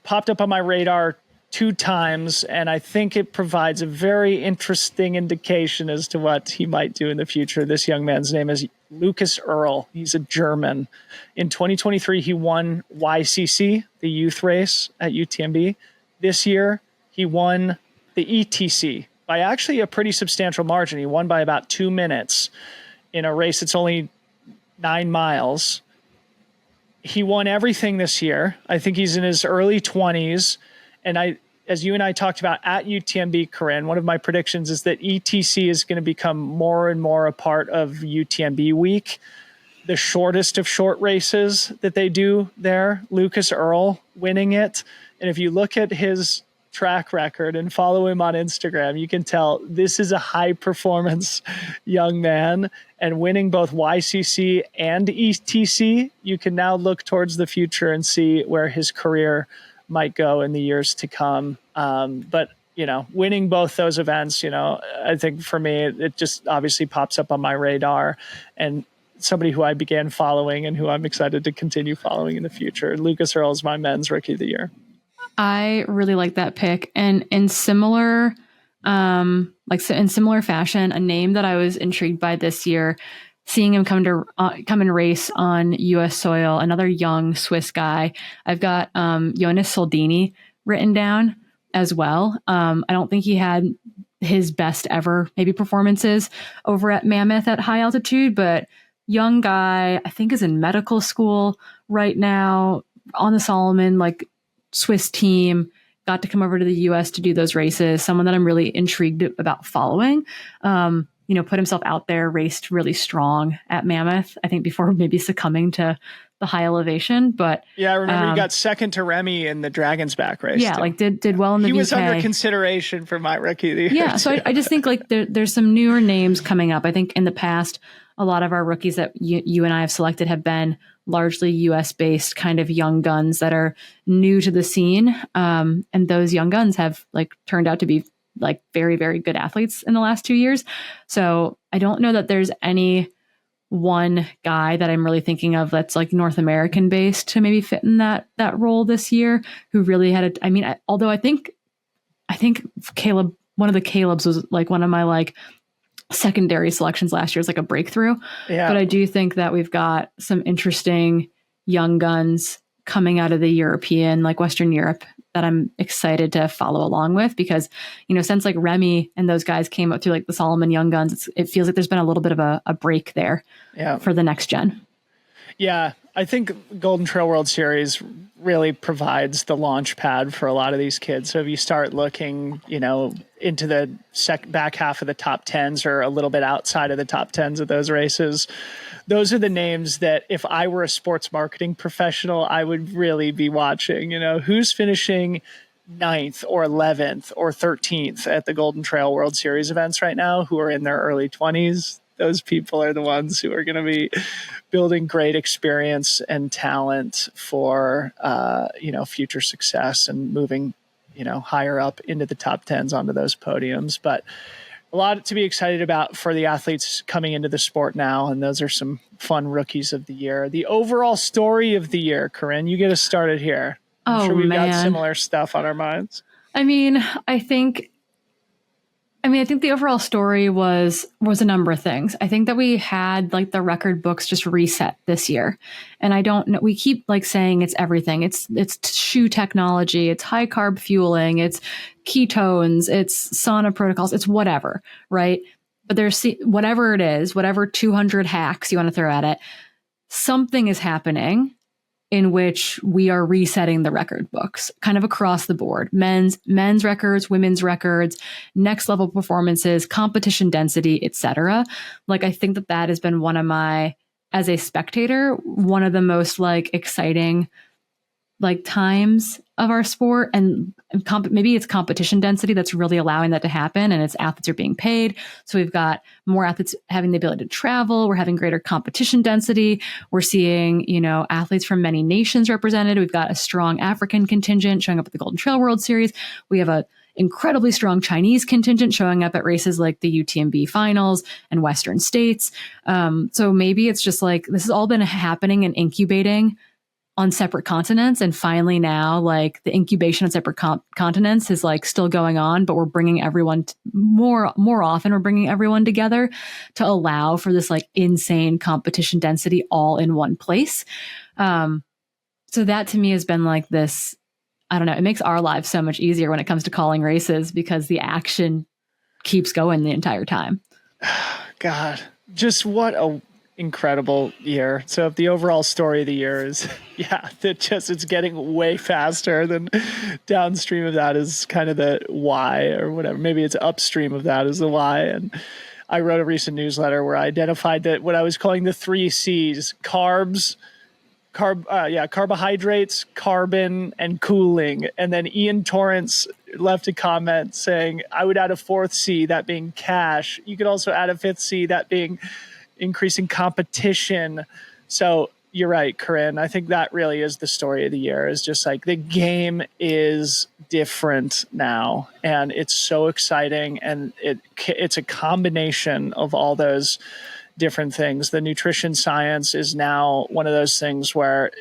popped up on my radar 2 times, and I think it provides a very interesting indication as to what he might do in the future. This young man's name is Lucas Earl. He's a German. In 2023, he won YCC, the youth race at UTMB. This year, he won the ETC by actually a pretty substantial margin. He won by about 2 minutes in a race that's only 9 miles. He won everything this year. I think he's in his early 20s. And as you and I talked about at UTMB, Corrine, one of my predictions is that ETC is going to become more and more a part of UTMB week, the shortest of short races that they do there. Lucas Earl winning it. And if you look at his track record and follow him on Instagram, you can tell this is a high performance young man, and winning both YCC and ETC, you can now look towards the future and see where his career might go in the years to come. But, winning both those events, I think for me, it just obviously pops up on my radar, and somebody who I began following and who I'm excited to continue following in the future. Lucas Earl is my men's rookie of the year. I really like that pick. And in similar, in similar fashion, a name that I was intrigued by this year, seeing him come and race on U.S. soil, another young Swiss guy. I've got Jonas Soldini written down as well. I don't think he had his best ever maybe performances over at Mammoth at high altitude, but young guy, I think is in medical school right now on the Solomon Swiss team, got to come over to the U.S. to do those races. Someone that I'm really intrigued about following. Put himself out there, raced really strong at Mammoth, I think before maybe succumbing to the high elevation. But yeah, I remember he got second to Remy in the Dragon's Back race. Yeah, did well in the He UK. was under consideration for my rookie of the year. Yeah, so I just think there's some newer names coming up. I think in the past, a lot of our rookies that you and I have selected have been largely US based kind of young guns that are new to the scene. And those young guns have turned out to be very, very good athletes in the last 2 years. So I don't know that there's any one guy that I'm really thinking of that's North American based to maybe fit in that role this year, who really had although I think Caleb, one of the Calebs was one of my secondary selections last year, is a breakthrough. Yeah. But I do think that we've got some interesting young guns coming out of the European, Western Europe, that I'm excited to follow along with, because, since Remy and those guys came up through the Solomon Young Guns, it feels like there's been a little bit of a break there for the next gen. Yeah, I think Golden Trail World Series really provides the launch pad for a lot of these kids. So if you start looking, into the back half of the top 10s or a little bit outside of the top 10s of those races, those are the names that if I were a sports marketing professional, I would really be watching. Who's finishing 9th or 11th or 13th at the Golden Trail World Series events right now, who are in their early 20s. Those people are the ones who are going to be building great experience and talent for, future success and moving, higher up into the top 10s onto those podiums. But a lot to be excited about for the athletes coming into the sport now. And those are some fun rookies of the year. The overall story of the year, Corrine, you get us started here. I'm sure we've got similar stuff on our minds. I think the overall story was a number of things. I think that we had the record books just reset this year. And I don't know, we keep saying it's everything. It's shoe technology, it's high carb fueling, it's ketones, it's sauna protocols, it's whatever, right? But there's whatever it is, whatever 200 hacks you want to throw at it, something is happening in which we are resetting the record books kind of across the board. Men's records, women's records, next level performances, competition density, etc. I think that has been one of my, as a spectator, one of the most exciting times of our sport. And maybe it's competition density that's really allowing that to happen, and it's athletes are being paid. So we've got more athletes having the ability to travel. We're having greater competition density. We're seeing, athletes from many nations represented. We've got a strong African contingent showing up at the Golden Trail World Series. We have a incredibly strong Chinese contingent showing up at races like the UTMB finals and Western States. So maybe it's just this has all been happening and incubating on separate continents. And finally now, like the incubation on separate continents is like still going on, but we're bringing everyone more often. We're bringing everyone together to allow for this like insane competition density all in one place. So that to me has been like this, I don't know, it makes our lives so much easier when it comes to calling races because the action keeps going the entire time. God, just what a incredible year. So if the overall story of the year is, it's getting way faster, then downstream of that is kind of the why or whatever. Maybe it's upstream of that is the why. And I wrote a recent newsletter where I identified that what I was calling the 3 C's: carbohydrates, carbon, and cooling. And then Ian Torrance left a comment saying, I would add a 4th C, that being cash. You could also add a 5th C, that being increasing competition. So you're right, Corrine. I think that really is the story of the year, is just like the game is different now. And it's so exciting. And it's a combination of all those different things. The nutrition science is now one of those things where,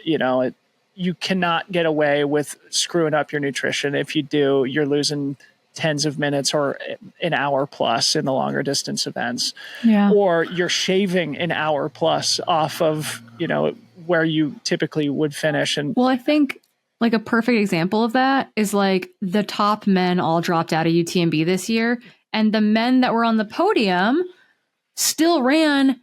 you cannot get away with screwing up your nutrition. If you do, you're losing tens of minutes or an hour plus in the longer distance events. Yeah. Or you're shaving an hour plus off of, where you typically would finish. And well, I think like a perfect example of that is like the top men all dropped out of UTMB this year. And the men that were on the podium still ran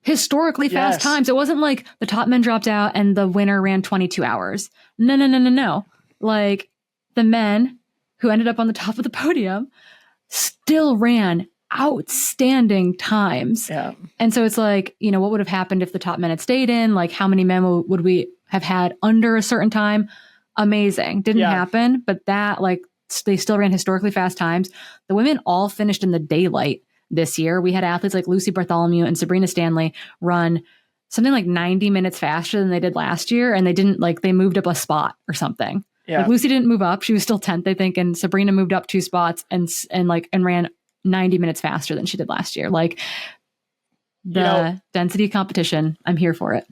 historically fast times. It wasn't like the top men dropped out and the winner ran 22 hours. No. Like the men who ended up on the top of the podium still ran outstanding times. Yeah. And so it's like, what would have happened if the top men had stayed in? Like how many men would we have had under a certain time? Amazing. Didn't happen, but that like they still ran historically fast times. The women all finished in the daylight this year. We had athletes like Lucy Bartholomew and Sabrina Stanley run something like 90 minutes faster than they did last year. And they moved up a spot or something. Yeah. Like Lucy didn't move up. She was still 10th, I think. And Sabrina moved up 2 spots and ran 90 minutes faster than she did last year. Like the density of competition, I'm here for it.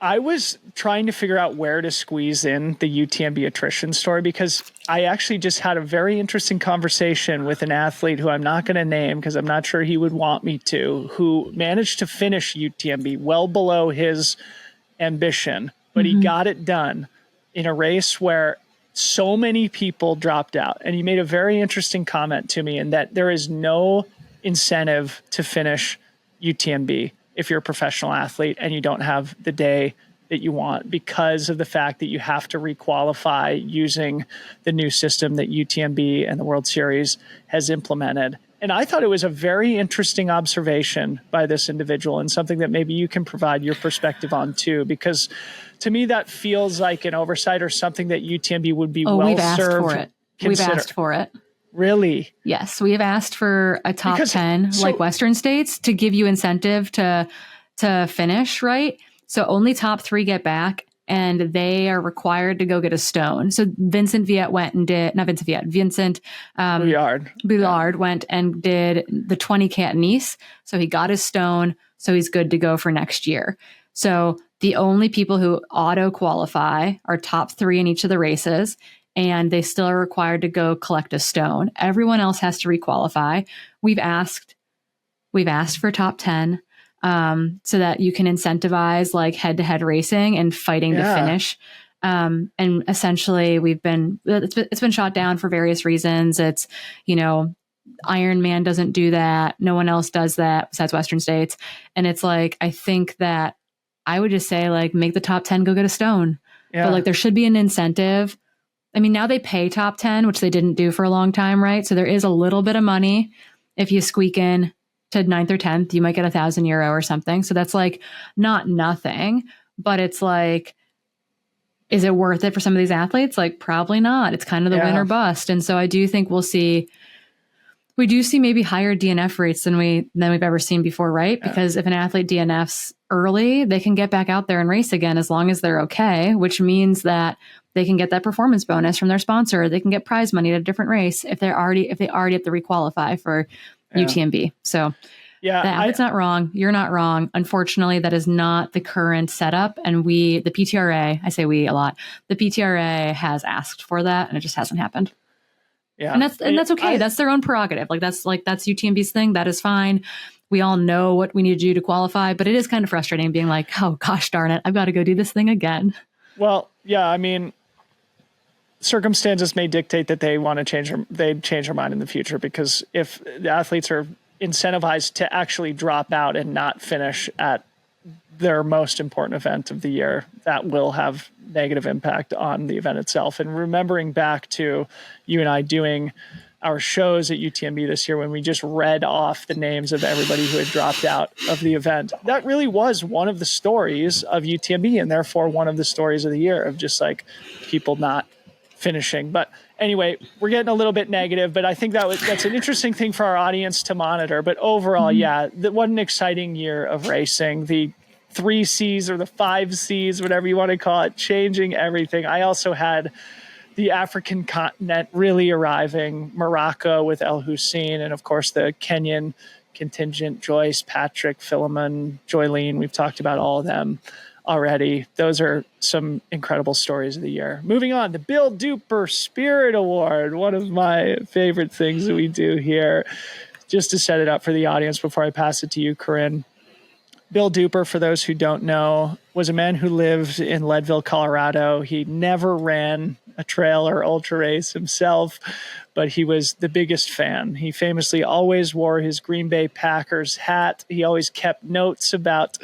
I was trying to figure out where to squeeze in the UTMB attrition story, because I actually just had a very interesting conversation with an athlete who I'm not going to name because I'm not sure he would want me to, who managed to finish UTMB well below his ambition, but he got it done in a race where so many people dropped out. And he made a very interesting comment to me in that there is no incentive to finish UTMB if you're a professional athlete and you don't have the day that you want, because of the fact that you have to requalify using the new system that UTMB and the World Series has implemented. And I thought it was a very interesting observation by this individual, and something that maybe you can provide your perspective on too, because to me that feels like an oversight or something that UTMB would be well served. We've asked for it. Really? Yes, we have asked for a top 10 like Western states to give you incentive to finish, right? So only top 3 get back, and they are required to go get a stone. So Vincent Bouillard went and did the 20K at Nice. So he got his stone, so he's good to go for next year. So the only people who auto qualify are top 3 in each of the races, and they still are required to go collect a stone. Everyone else has to requalify. We've asked for top 10 so that you can incentivize like head-to-head racing and fighting to finish. And essentially it's been shot down for various reasons. It's, Ironman doesn't do that. No one else does that besides Western states. And it's like, I think that I would just say like, make the top 10 go get a stone. Yeah. But like, there should be an incentive. I mean, now they pay top 10, which they didn't do for a long time, right? So there is a little bit of money. If you squeak in to 9th or 10th, you might get €1,000 or something. So that's like not nothing, but it's like, is it worth it for some of these athletes? Like probably not. It's kind of the win or bust. And so I do think we do see maybe higher DNF rates than we've ever seen before, right? Yeah. Because if an athlete DNFs early, they can get back out there and race again as long as they're okay, which means that they can get that performance bonus from their sponsor. They can get prize money at a different race if they already have to requalify for UTMB. So Yeah, The athlete's not wrong. You're not wrong. Unfortunately, that is not the current setup. And the PTRA, I say we a lot, the PTRA has asked for that, and it just hasn't happened. yeah, And that's okay. That's their own prerogative. That's UTMB's thing. That is fine. We all know what we need to do to qualify, but it is kind of frustrating being like, oh gosh darn it, I've got to go do this thing again. Well, yeah, I mean, circumstances may dictate that they want to change their mind in the future, because if the athletes are incentivized to actually drop out and not finish at their most important event of the year, that will have negative impact on the event itself. And remembering back to you and I doing our shows at UTMB this year, when we just read off the names of everybody who had dropped out of the event, that really was one of the stories of UTMB, and therefore one of the stories of the year, of just like people not finishing. But anyway, we're getting a little bit negative, but I think that's an interesting thing for our audience to monitor. But overall, yeah, what an exciting year of racing. The 3 C's or the 5 C's, whatever you want to call it, changing everything. I also had the African continent really arriving, Morocco with El Hussein, and of course the Kenyan contingent, Joyce, Patrick, Philemon, Joylene. We've talked about all of them already. Those are some incredible stories of the year. Moving on, the Bill Dooper Spirit Award, one of my favorite things that we do here. Just to set it up for the audience before I pass it to you, Corrine. Bill Dooper, for those who don't know, was a man who lived in Leadville, Colorado. He never ran a trail or ultra race himself, but he was the biggest fan. He famously always wore his Green Bay Packers hat. He always kept notes about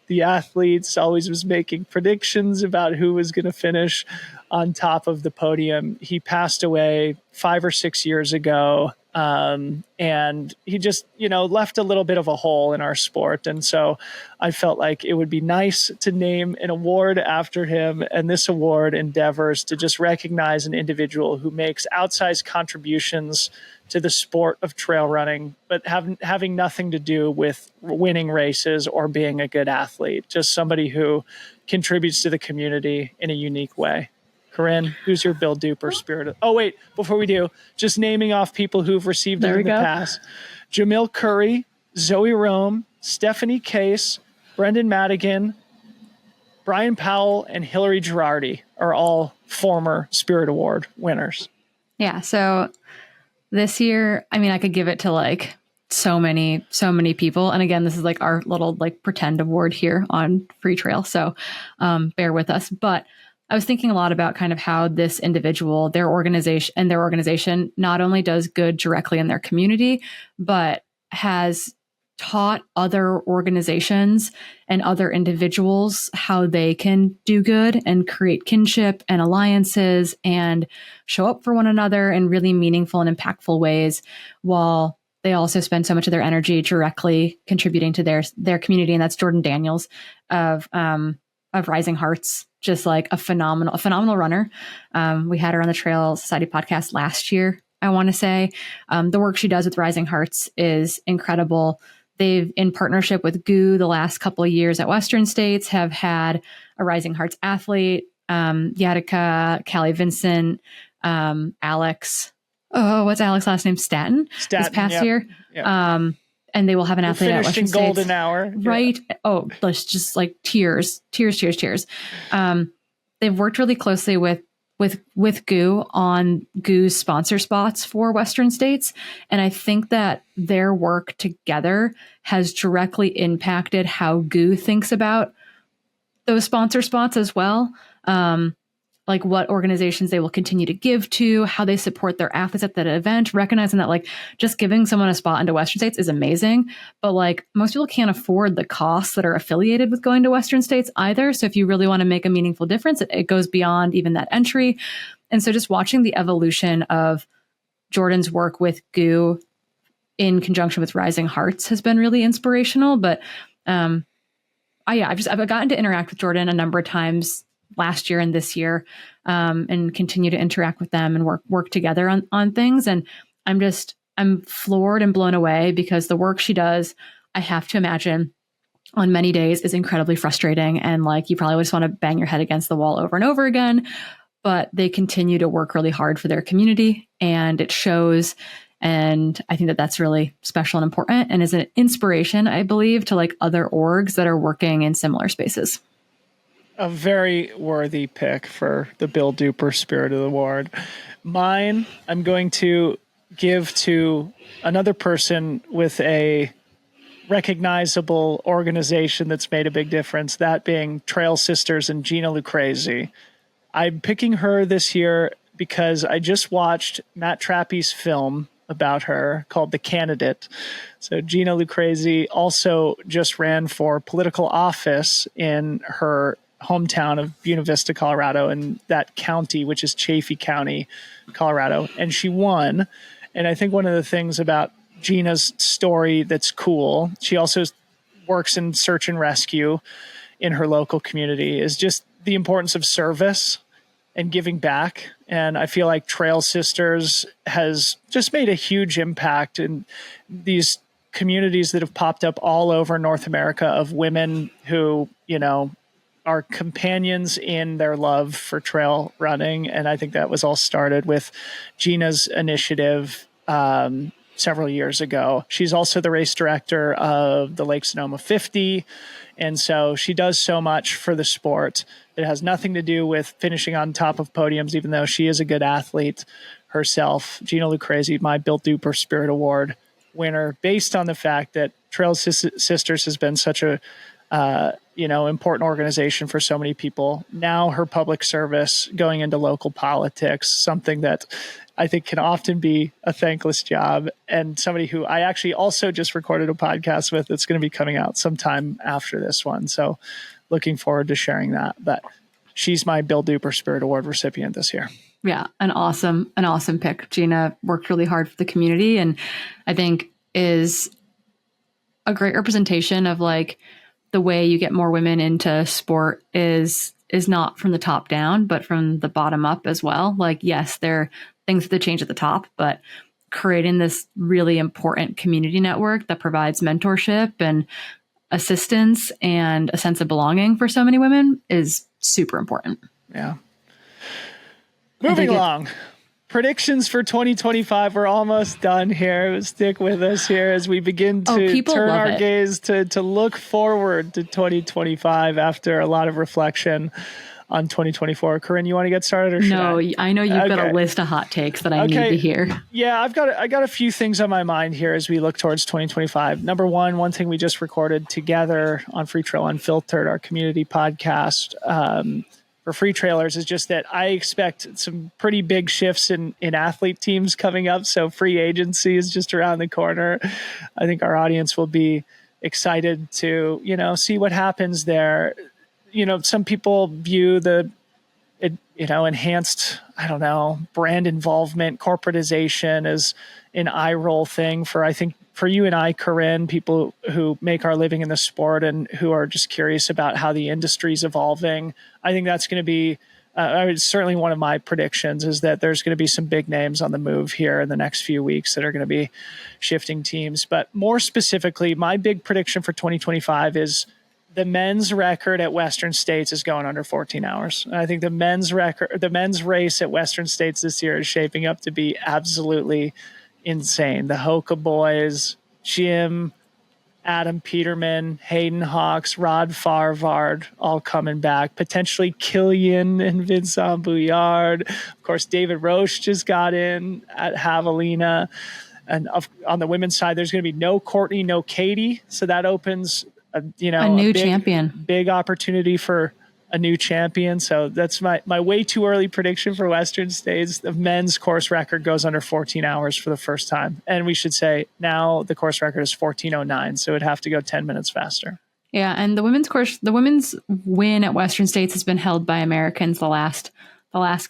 the athletes, always was making predictions about who was going to finish on top of the podium. He passed away 5 or 6 years ago. And he just, left a little bit of a hole in our sport. And so I felt like it would be nice to name an award after him. And this award endeavors to just recognize an individual who makes outsized contributions to the sport of trail running, but having nothing to do with winning races or being a good athlete, just somebody who contributes to the community in a unique way. Corrine, who's your Bill Dooper Spirit? Oh, wait, before we do, just naming off people who've received it in the past. Jamil Curry, Zoe Rome, Stephanie Case, Brendan Madigan, Brian Powell, and Hillary Girardi are all former Spirit Award winners. Yeah, so this year, I mean, I could give it to like so many people. And again, this is like our little like pretend award here on Freetrail. So bear with us. But I was thinking a lot about kind of how this individual, their organization not only does good directly in their community, but has taught other organizations and other individuals how they can do good and create kinship and alliances and show up for one another in really meaningful and impactful ways, while they also spend so much of their energy directly contributing to their community. And that's Jordan Daniels of Rising Hearts, just like a phenomenal runner. We had her on the Trail Society podcast last year, I want to say. The work she does with Rising Hearts is incredible. They've, in partnership with GU the last couple of years at Western States, have had a Rising Hearts athlete, Yatica, Callie Vincent, Alex. Oh, what's Alex's last name? Staten this past year. Yeah. And they will have an athlete at Western States. Golden Hour. Right. Yeah. Oh, there's just like tears. They've worked really closely with GU on GU's sponsor spots for Western States. And I think that their work together has directly impacted how GU thinks about those sponsor spots as well. Like what organizations they will continue to give to, how they support their athletes at that event, recognizing that like just giving someone a spot into Western States is amazing, but like most people can't afford the costs that are affiliated with going to Western States either. So if you really want to make a meaningful difference, it goes beyond even that entry. And so just watching the evolution of Jordan's work with GU in conjunction with Rising Hearts has been really inspirational. But I've gotten to interact with Jordan a number of times last year and this year, and continue to interact with them and work together on things. And I'm floored and blown away, because the work she does, I have to imagine on many days is incredibly frustrating. And like, you probably just want to bang your head against the wall over and over again, but they continue to work really hard for their community, and it shows. And I think that that's really special and important and is an inspiration, I believe, to like other orgs that are working in similar spaces. A very worthy pick for the Bill Dooper Spirit Award. Mine, I'm going to give to another person with a recognizable organization that's made a big difference, that being Trail Sisters and Gina Lucrezi. I'm picking her this year because I just watched Matt Trappy's film about her called The Candidate. So Gina Lucrezi also just ran for political office in her hometown of Buena Vista, Colorado, and that county, which is Chaffee County, Colorado, and she won. And I think one of the things about Gina's story that's cool, she also works in search and rescue in her local community, is just the importance of service and giving back. And I feel like Trail Sisters has just made a huge impact in these communities that have popped up all over North America of women who, you know, are companions in their love for trail running. And I think that was all started with Gina's initiative several years ago. She's also the race director of the Lake Sonoma 50. And so she does so much for the sport. It has nothing to do with finishing on top of podiums, even though she is a good athlete herself. Gina Lucrezi, my Bill Dooper Spirit Award winner, based on the fact that Trail Sisters has been such a important organization for so many people. Now her public service going into local politics, something that I think can often be a thankless job, and somebody who I actually also just recorded a podcast with that's going to be coming out sometime after this one. So looking forward to sharing that. But she's my Bill Dooper Spirit Award recipient this year. Yeah, an awesome pick. Gina worked really hard for the community, and I think is a great representation of like the way you get more women into sport is not from the top down, but from the bottom up as well. Like, yes, there are things that change at the top, but creating this really important community network that provides mentorship and assistance and a sense of belonging for so many women is super important. Yeah. Moving along. Predictions for 2025. We're almost done here. Stick with us here as we begin to turn our gaze to look forward to 2025 after a lot of reflection on 2024. Corinne, you want to get started, or should I know you've got a list of hot takes that I need to hear. Yeah, I got a few things on my mind here as we look towards 2025. Number one thing we just recorded together on Freetrail Unfiltered, our community podcast, for free trailers, is just that I expect some pretty big shifts in athlete teams coming up. So free agency is just around the corner. I think our audience will be excited to, see what happens there. Some people view the enhanced, brand involvement, corporatization as an eye roll thing for you and I, Corinne, people who make our living in the sport and who are just curious about how the industry's evolving. I think that's going to be certainly one of my predictions, is that there's going to be some big names on the move here in the next few weeks that are going to be shifting teams. But more specifically, my big prediction for 2025 is the men's record at Western States is going under 14 hours. And I think the men's race at Western States this year is shaping up to be absolutely insane. The Hoka boys, Jim, Adam Peterman, Hayden Hawks, Rod Farvard, all coming back. Potentially Killian and Vincent Bouillard. Of course, David Roche just got in at Javelina. And on the women's side, there's going to be no Courtney, no Katie. So that opens a new champion. Big opportunity for a new champion. So that's my way too early prediction for Western States. The men's course record goes under 14 hours for the first time. And we should say now the course record is 14:09. So it'd have to go 10 minutes faster. Yeah. And the women's win at Western States has been held by Americans the last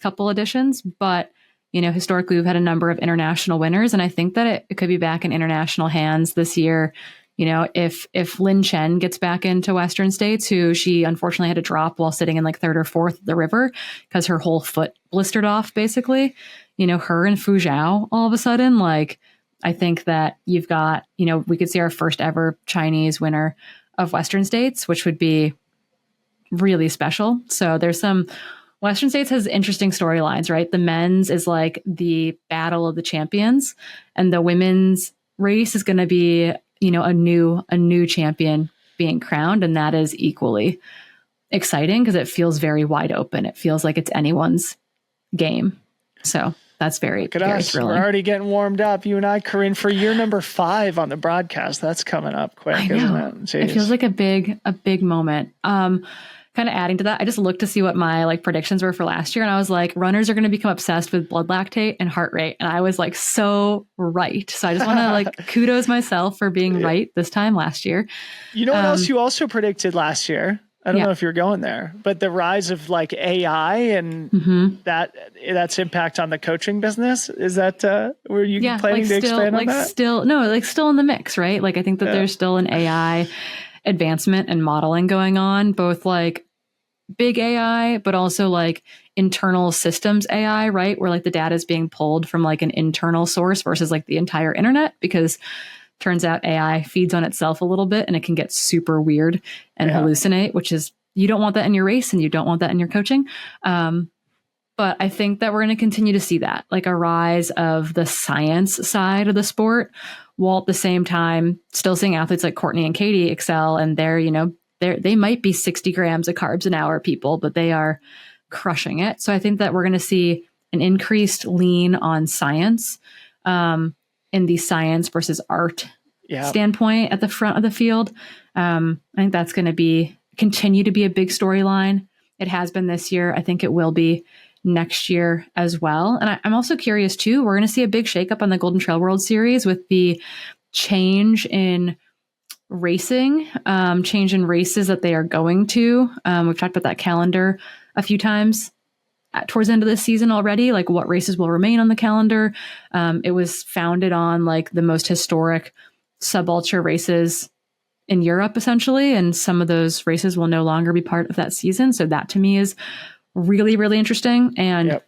couple editions, but historically we've had a number of international winners. And I think that it could be back in international hands this year. If Lin Chen gets back into Western States, who she unfortunately had to drop while sitting in like third or fourth of the river because her whole foot blistered off, basically, her and Fu Zhao all of a sudden, like, I think that you've got, we could see our first ever Chinese winner of Western States, which would be really special. So there's some Western States has interesting storylines, right? The men's is like the battle of the champions, and the women's race is going to be, a new champion being crowned, and that is equally exciting because it feels very wide open. It feels like it's anyone's game. So that's very thrilling. We're already getting warmed up. You and I, Corrine, for year number 5 on the broadcast. That's coming up quick, isn't it? Jeez. It feels like a big moment. Kind of adding to that, I just looked to see what my predictions were for last year, and I was like, runners are going to become obsessed with blood lactate and heart rate, and I was so right. So I just want to kudos myself for being right this time last year. You know what else you also predicted last year? I don't know if you're going there, but the rise of AI and that's impact on the coaching business. Is that were you planning to expand on that? Still in the mix, right? I think that there's still an AI advancement and modeling going on, both big AI, but also internal systems AI, right? Where the data is being pulled from an internal source versus the entire internet, because turns out AI feeds on itself a little bit and it can get super weird and hallucinate, which is, you don't want that in your race and you don't want that in your coaching. But I think that we're going to continue to see that, a rise of the science side of the sport, while at the same time still seeing athletes like Courtney and Katie excel. And they might be 60 grams of carbs an hour people, but they are crushing it. So I think that we're going to see an increased lean on science, in the science versus art standpoint at the front of the field. I think that's going to continue to be a big storyline. It has been this year. I think it will be next year as well. And I'm also curious too, we're going to see a big shakeup on the Golden Trail World Series with the change in racing, change in races that they are going to. We've talked about that calendar a few times towards the end of this season already, what races will remain on the calendar. It was founded on the most historic sub-ultra races in Europe, essentially. And some of those races will no longer be part of that season. So that to me is really, really interesting. And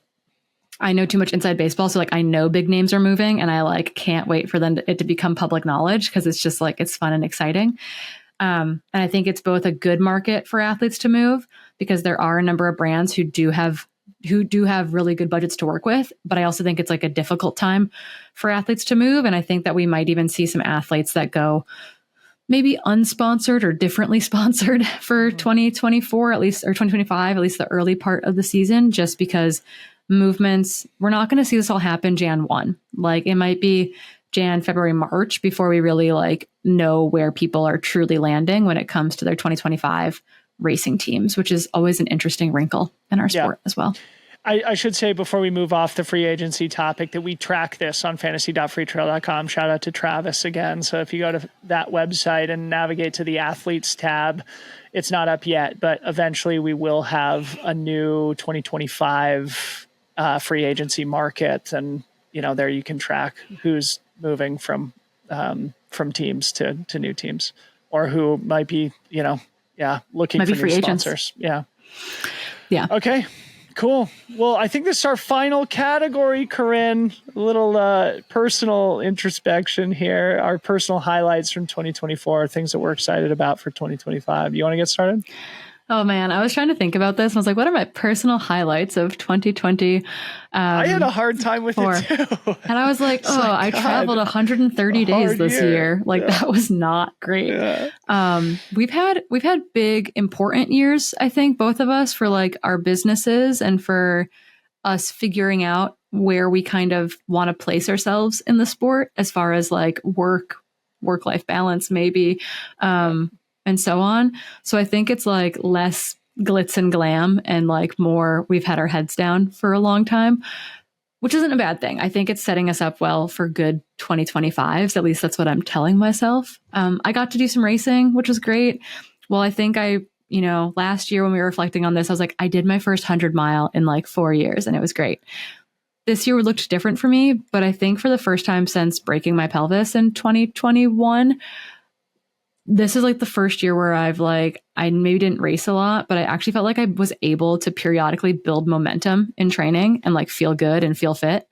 I know too much inside baseball. So I know big names are moving, and I can't wait for it to become public knowledge, because it's just it's fun and exciting. And I think it's both a good market for athletes to move, because there are a number of brands who do have really good budgets to work with. But I also think it's a difficult time for athletes to move. And I think that we might even see some athletes that go maybe unsponsored or differently sponsored for 2024, at least, or 2025, at least the early part of the season, just because movements, we're not going to see this all happen Jan 1. It might be Jan, February, March before we really know where people are truly landing when it comes to their 2025 racing teams, which is always an interesting wrinkle in our sport as well. I should say, before we move off the free agency topic, that we track this on fantasy.freetrail.com. Shout out to Travis again. So if you go to that website and navigate to the athletes tab, it's not up yet, but eventually we will have a new 2025 free agency market. And, there you can track who's moving from teams to new teams, or who might be, looking for new sponsors. Yeah. Okay. Cool. Well, I think this is our final category, Corrine. A little personal introspection here. Our personal highlights from 2024, things that we're excited about for 2025. You want to get started? Oh, man. I was trying to think about this. And I was like, what are my personal highlights of 2020? I had a hard time with it, too. And I was like, I traveled 130 days this year. That was not great. Yeah. We've had big, important years, I think, both of us, for our businesses and for us figuring out where we kind of want to place ourselves in the sport as far as work-life balance, maybe. And so on. So I think it's less glitz and glam and more, we've had our heads down for a long time, which isn't a bad thing. I think it's setting us up well for good 2025s. At least that's what I'm telling myself. I got to do some racing, which was great. Well, I think last year when we were reflecting on this, I was I did my first 100-mile in 4 years, and it was great. This year looked different for me, but I think for the first time since breaking my pelvis in 2021, this is the first year where I maybe didn't race a lot, but I actually felt like I was able to periodically build momentum in training and feel good and feel fit.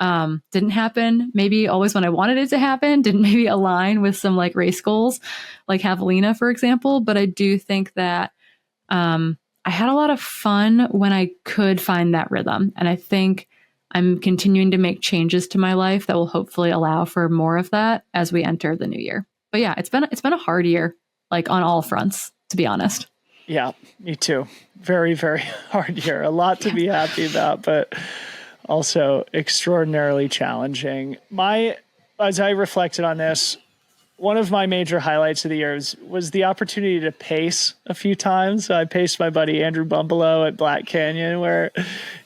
Didn't happen maybe always when I wanted it to happen, didn't maybe align with some race goals, like Javelina, for example. But I do think that I had a lot of fun when I could find that rhythm. And I think I'm continuing to make changes to my life that will hopefully allow for more of that as we enter the new year. But yeah, it's been a hard year, like on all fronts, to be honest. Yeah, me too. Very, very hard year. A lot to be happy about, but also extraordinarily challenging. As I reflected on this, one of my major highlights of the year was the opportunity to pace a few times. So I paced my buddy Andrew Bumbelow at Black Canyon, where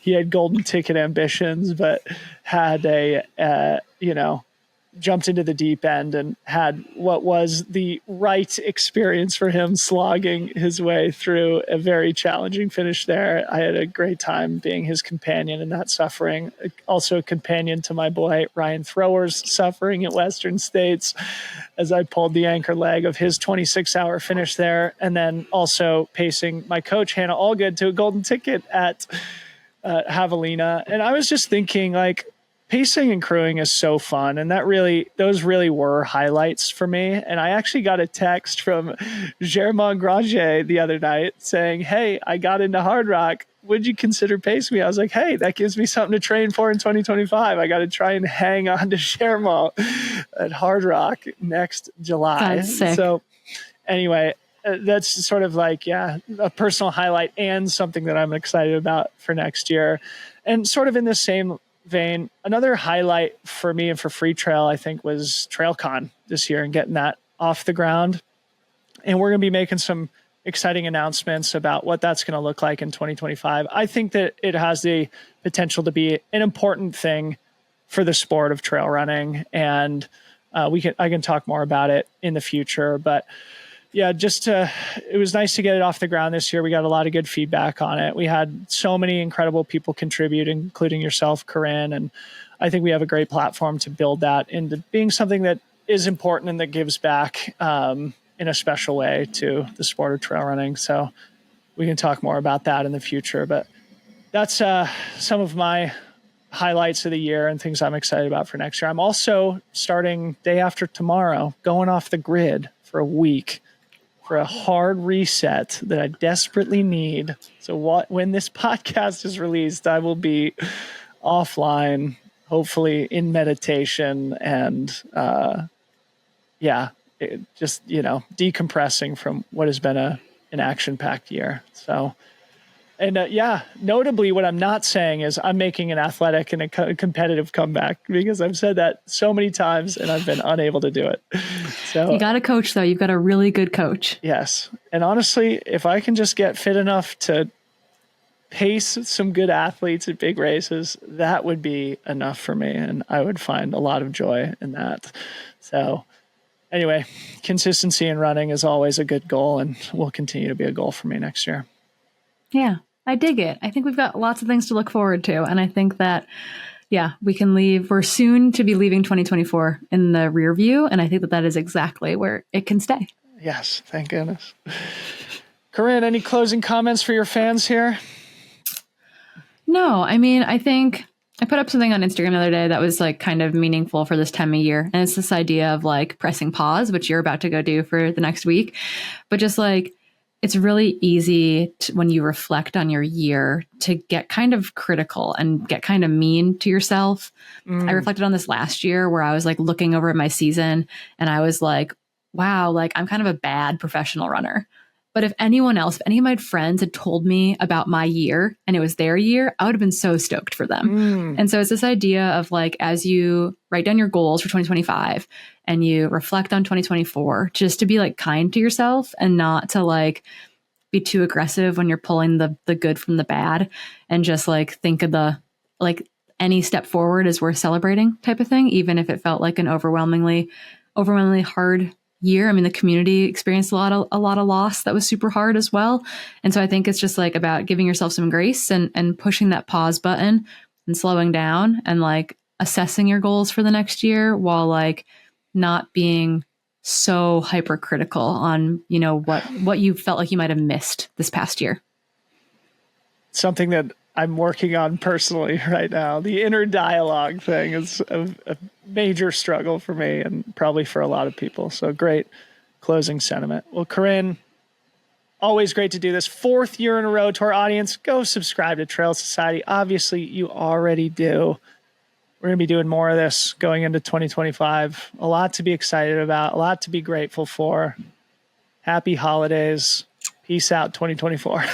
he had golden ticket ambitions, but had jumped into the deep end and had what was the right experience for him, slogging his way through a very challenging finish there. I had a great time being his companion in that suffering. Also a companion to my boy Ryan Thrower's suffering at Western States as I pulled the anchor leg of his 26-hour finish there. And then also pacing my coach, Hannah Allgood, to a golden ticket at Javelina. And I was just thinking, like, pacing and crewing is so fun. And those really were highlights for me. And I actually got a text from Germain Granger the other night saying, "Hey, I got into Hard Rock. Would you consider pacing me?" I was like, "Hey, that gives me something to train for in 2025. I got to try and hang on to Germain at Hard Rock next July." That's sick. So anyway, that's sort of like, a personal highlight and something that I'm excited about for next year. And sort of in the same vein, another highlight for me and for Freetrail, I think, was TrailCon this year and getting that off the ground. And we're going to be making some exciting announcements about what that's going to look like in 2025. I think that it has the potential to be an important thing for the sport of trail running, and I can talk more about it in the future. But yeah, it was nice to get it off the ground this year. We got a lot of good feedback on it. We had so many incredible people contribute, including yourself, Corrine. And I think we have a great platform to build that into being something that is important and that gives back in a special way to the sport of trail running. So we can talk more about that in the future. But that's some of my highlights of the year and things I'm excited about for next year. I'm also starting day after tomorrow, going off the grid for a week, for a hard reset that I desperately need. So when this podcast is released, I will be offline, hopefully in meditation and decompressing from what has been an action-packed year. So, and notably what I'm not saying is I'm making an athletic and a competitive comeback, because I've said that so many times and I've been unable to do it. So you got a coach, though. You've got a really good coach. Yes. And honestly, if I can just get fit enough to pace some good athletes at big races, that would be enough for me. And I would find a lot of joy in that. So anyway, consistency in running is always a good goal and will continue to be a goal for me next year. Yeah, I dig it. I think we've got lots of things to look forward to. And I think that, we can leave. We're soon to be leaving 2024 in the rear view. And I think that is exactly where it can stay. Yes, thank goodness. Corrine, any closing comments for your fans here? No, I mean, I think I put up something on Instagram the other day that was like kind of meaningful for this time of year. And it's this idea of like pressing pause, which you're about to go do for the next week. But just like, it's really easy when you reflect on your year to get kind of critical and get kind of mean to yourself. I reflected on this last year where I was like looking over at my season and I was like, wow, like I'm kind of a bad professional runner. But if any of my friends had told me about my year and it was their year, I would have been so stoked for them. And so it's this idea of like, as you write down your goals for 2025 and you reflect on 2024, just to be like kind to yourself and not to like be too aggressive when you're pulling the good from the bad, and just like think of the, like, any step forward is worth celebrating type of thing, even if it felt like an overwhelmingly hard year. I mean, the community experienced a lot of loss that was super hard as well. And so I think it's just like about giving yourself some grace and pushing that pause button and slowing down and like assessing your goals for the next year while like not being so hypercritical on, what you felt like you might have missed this past year. Something that I'm working on personally right now. The inner dialogue thing is a major struggle for me and probably for a lot of people. So great closing sentiment. Well, Corrine, Always great to do this. 4th year in a row. To our audience, go subscribe to Trail Society. Obviously, you already do. We're going to be doing more of this going into 2025. A lot to be excited about, a lot to be grateful for. Happy holidays. Peace out, 2024.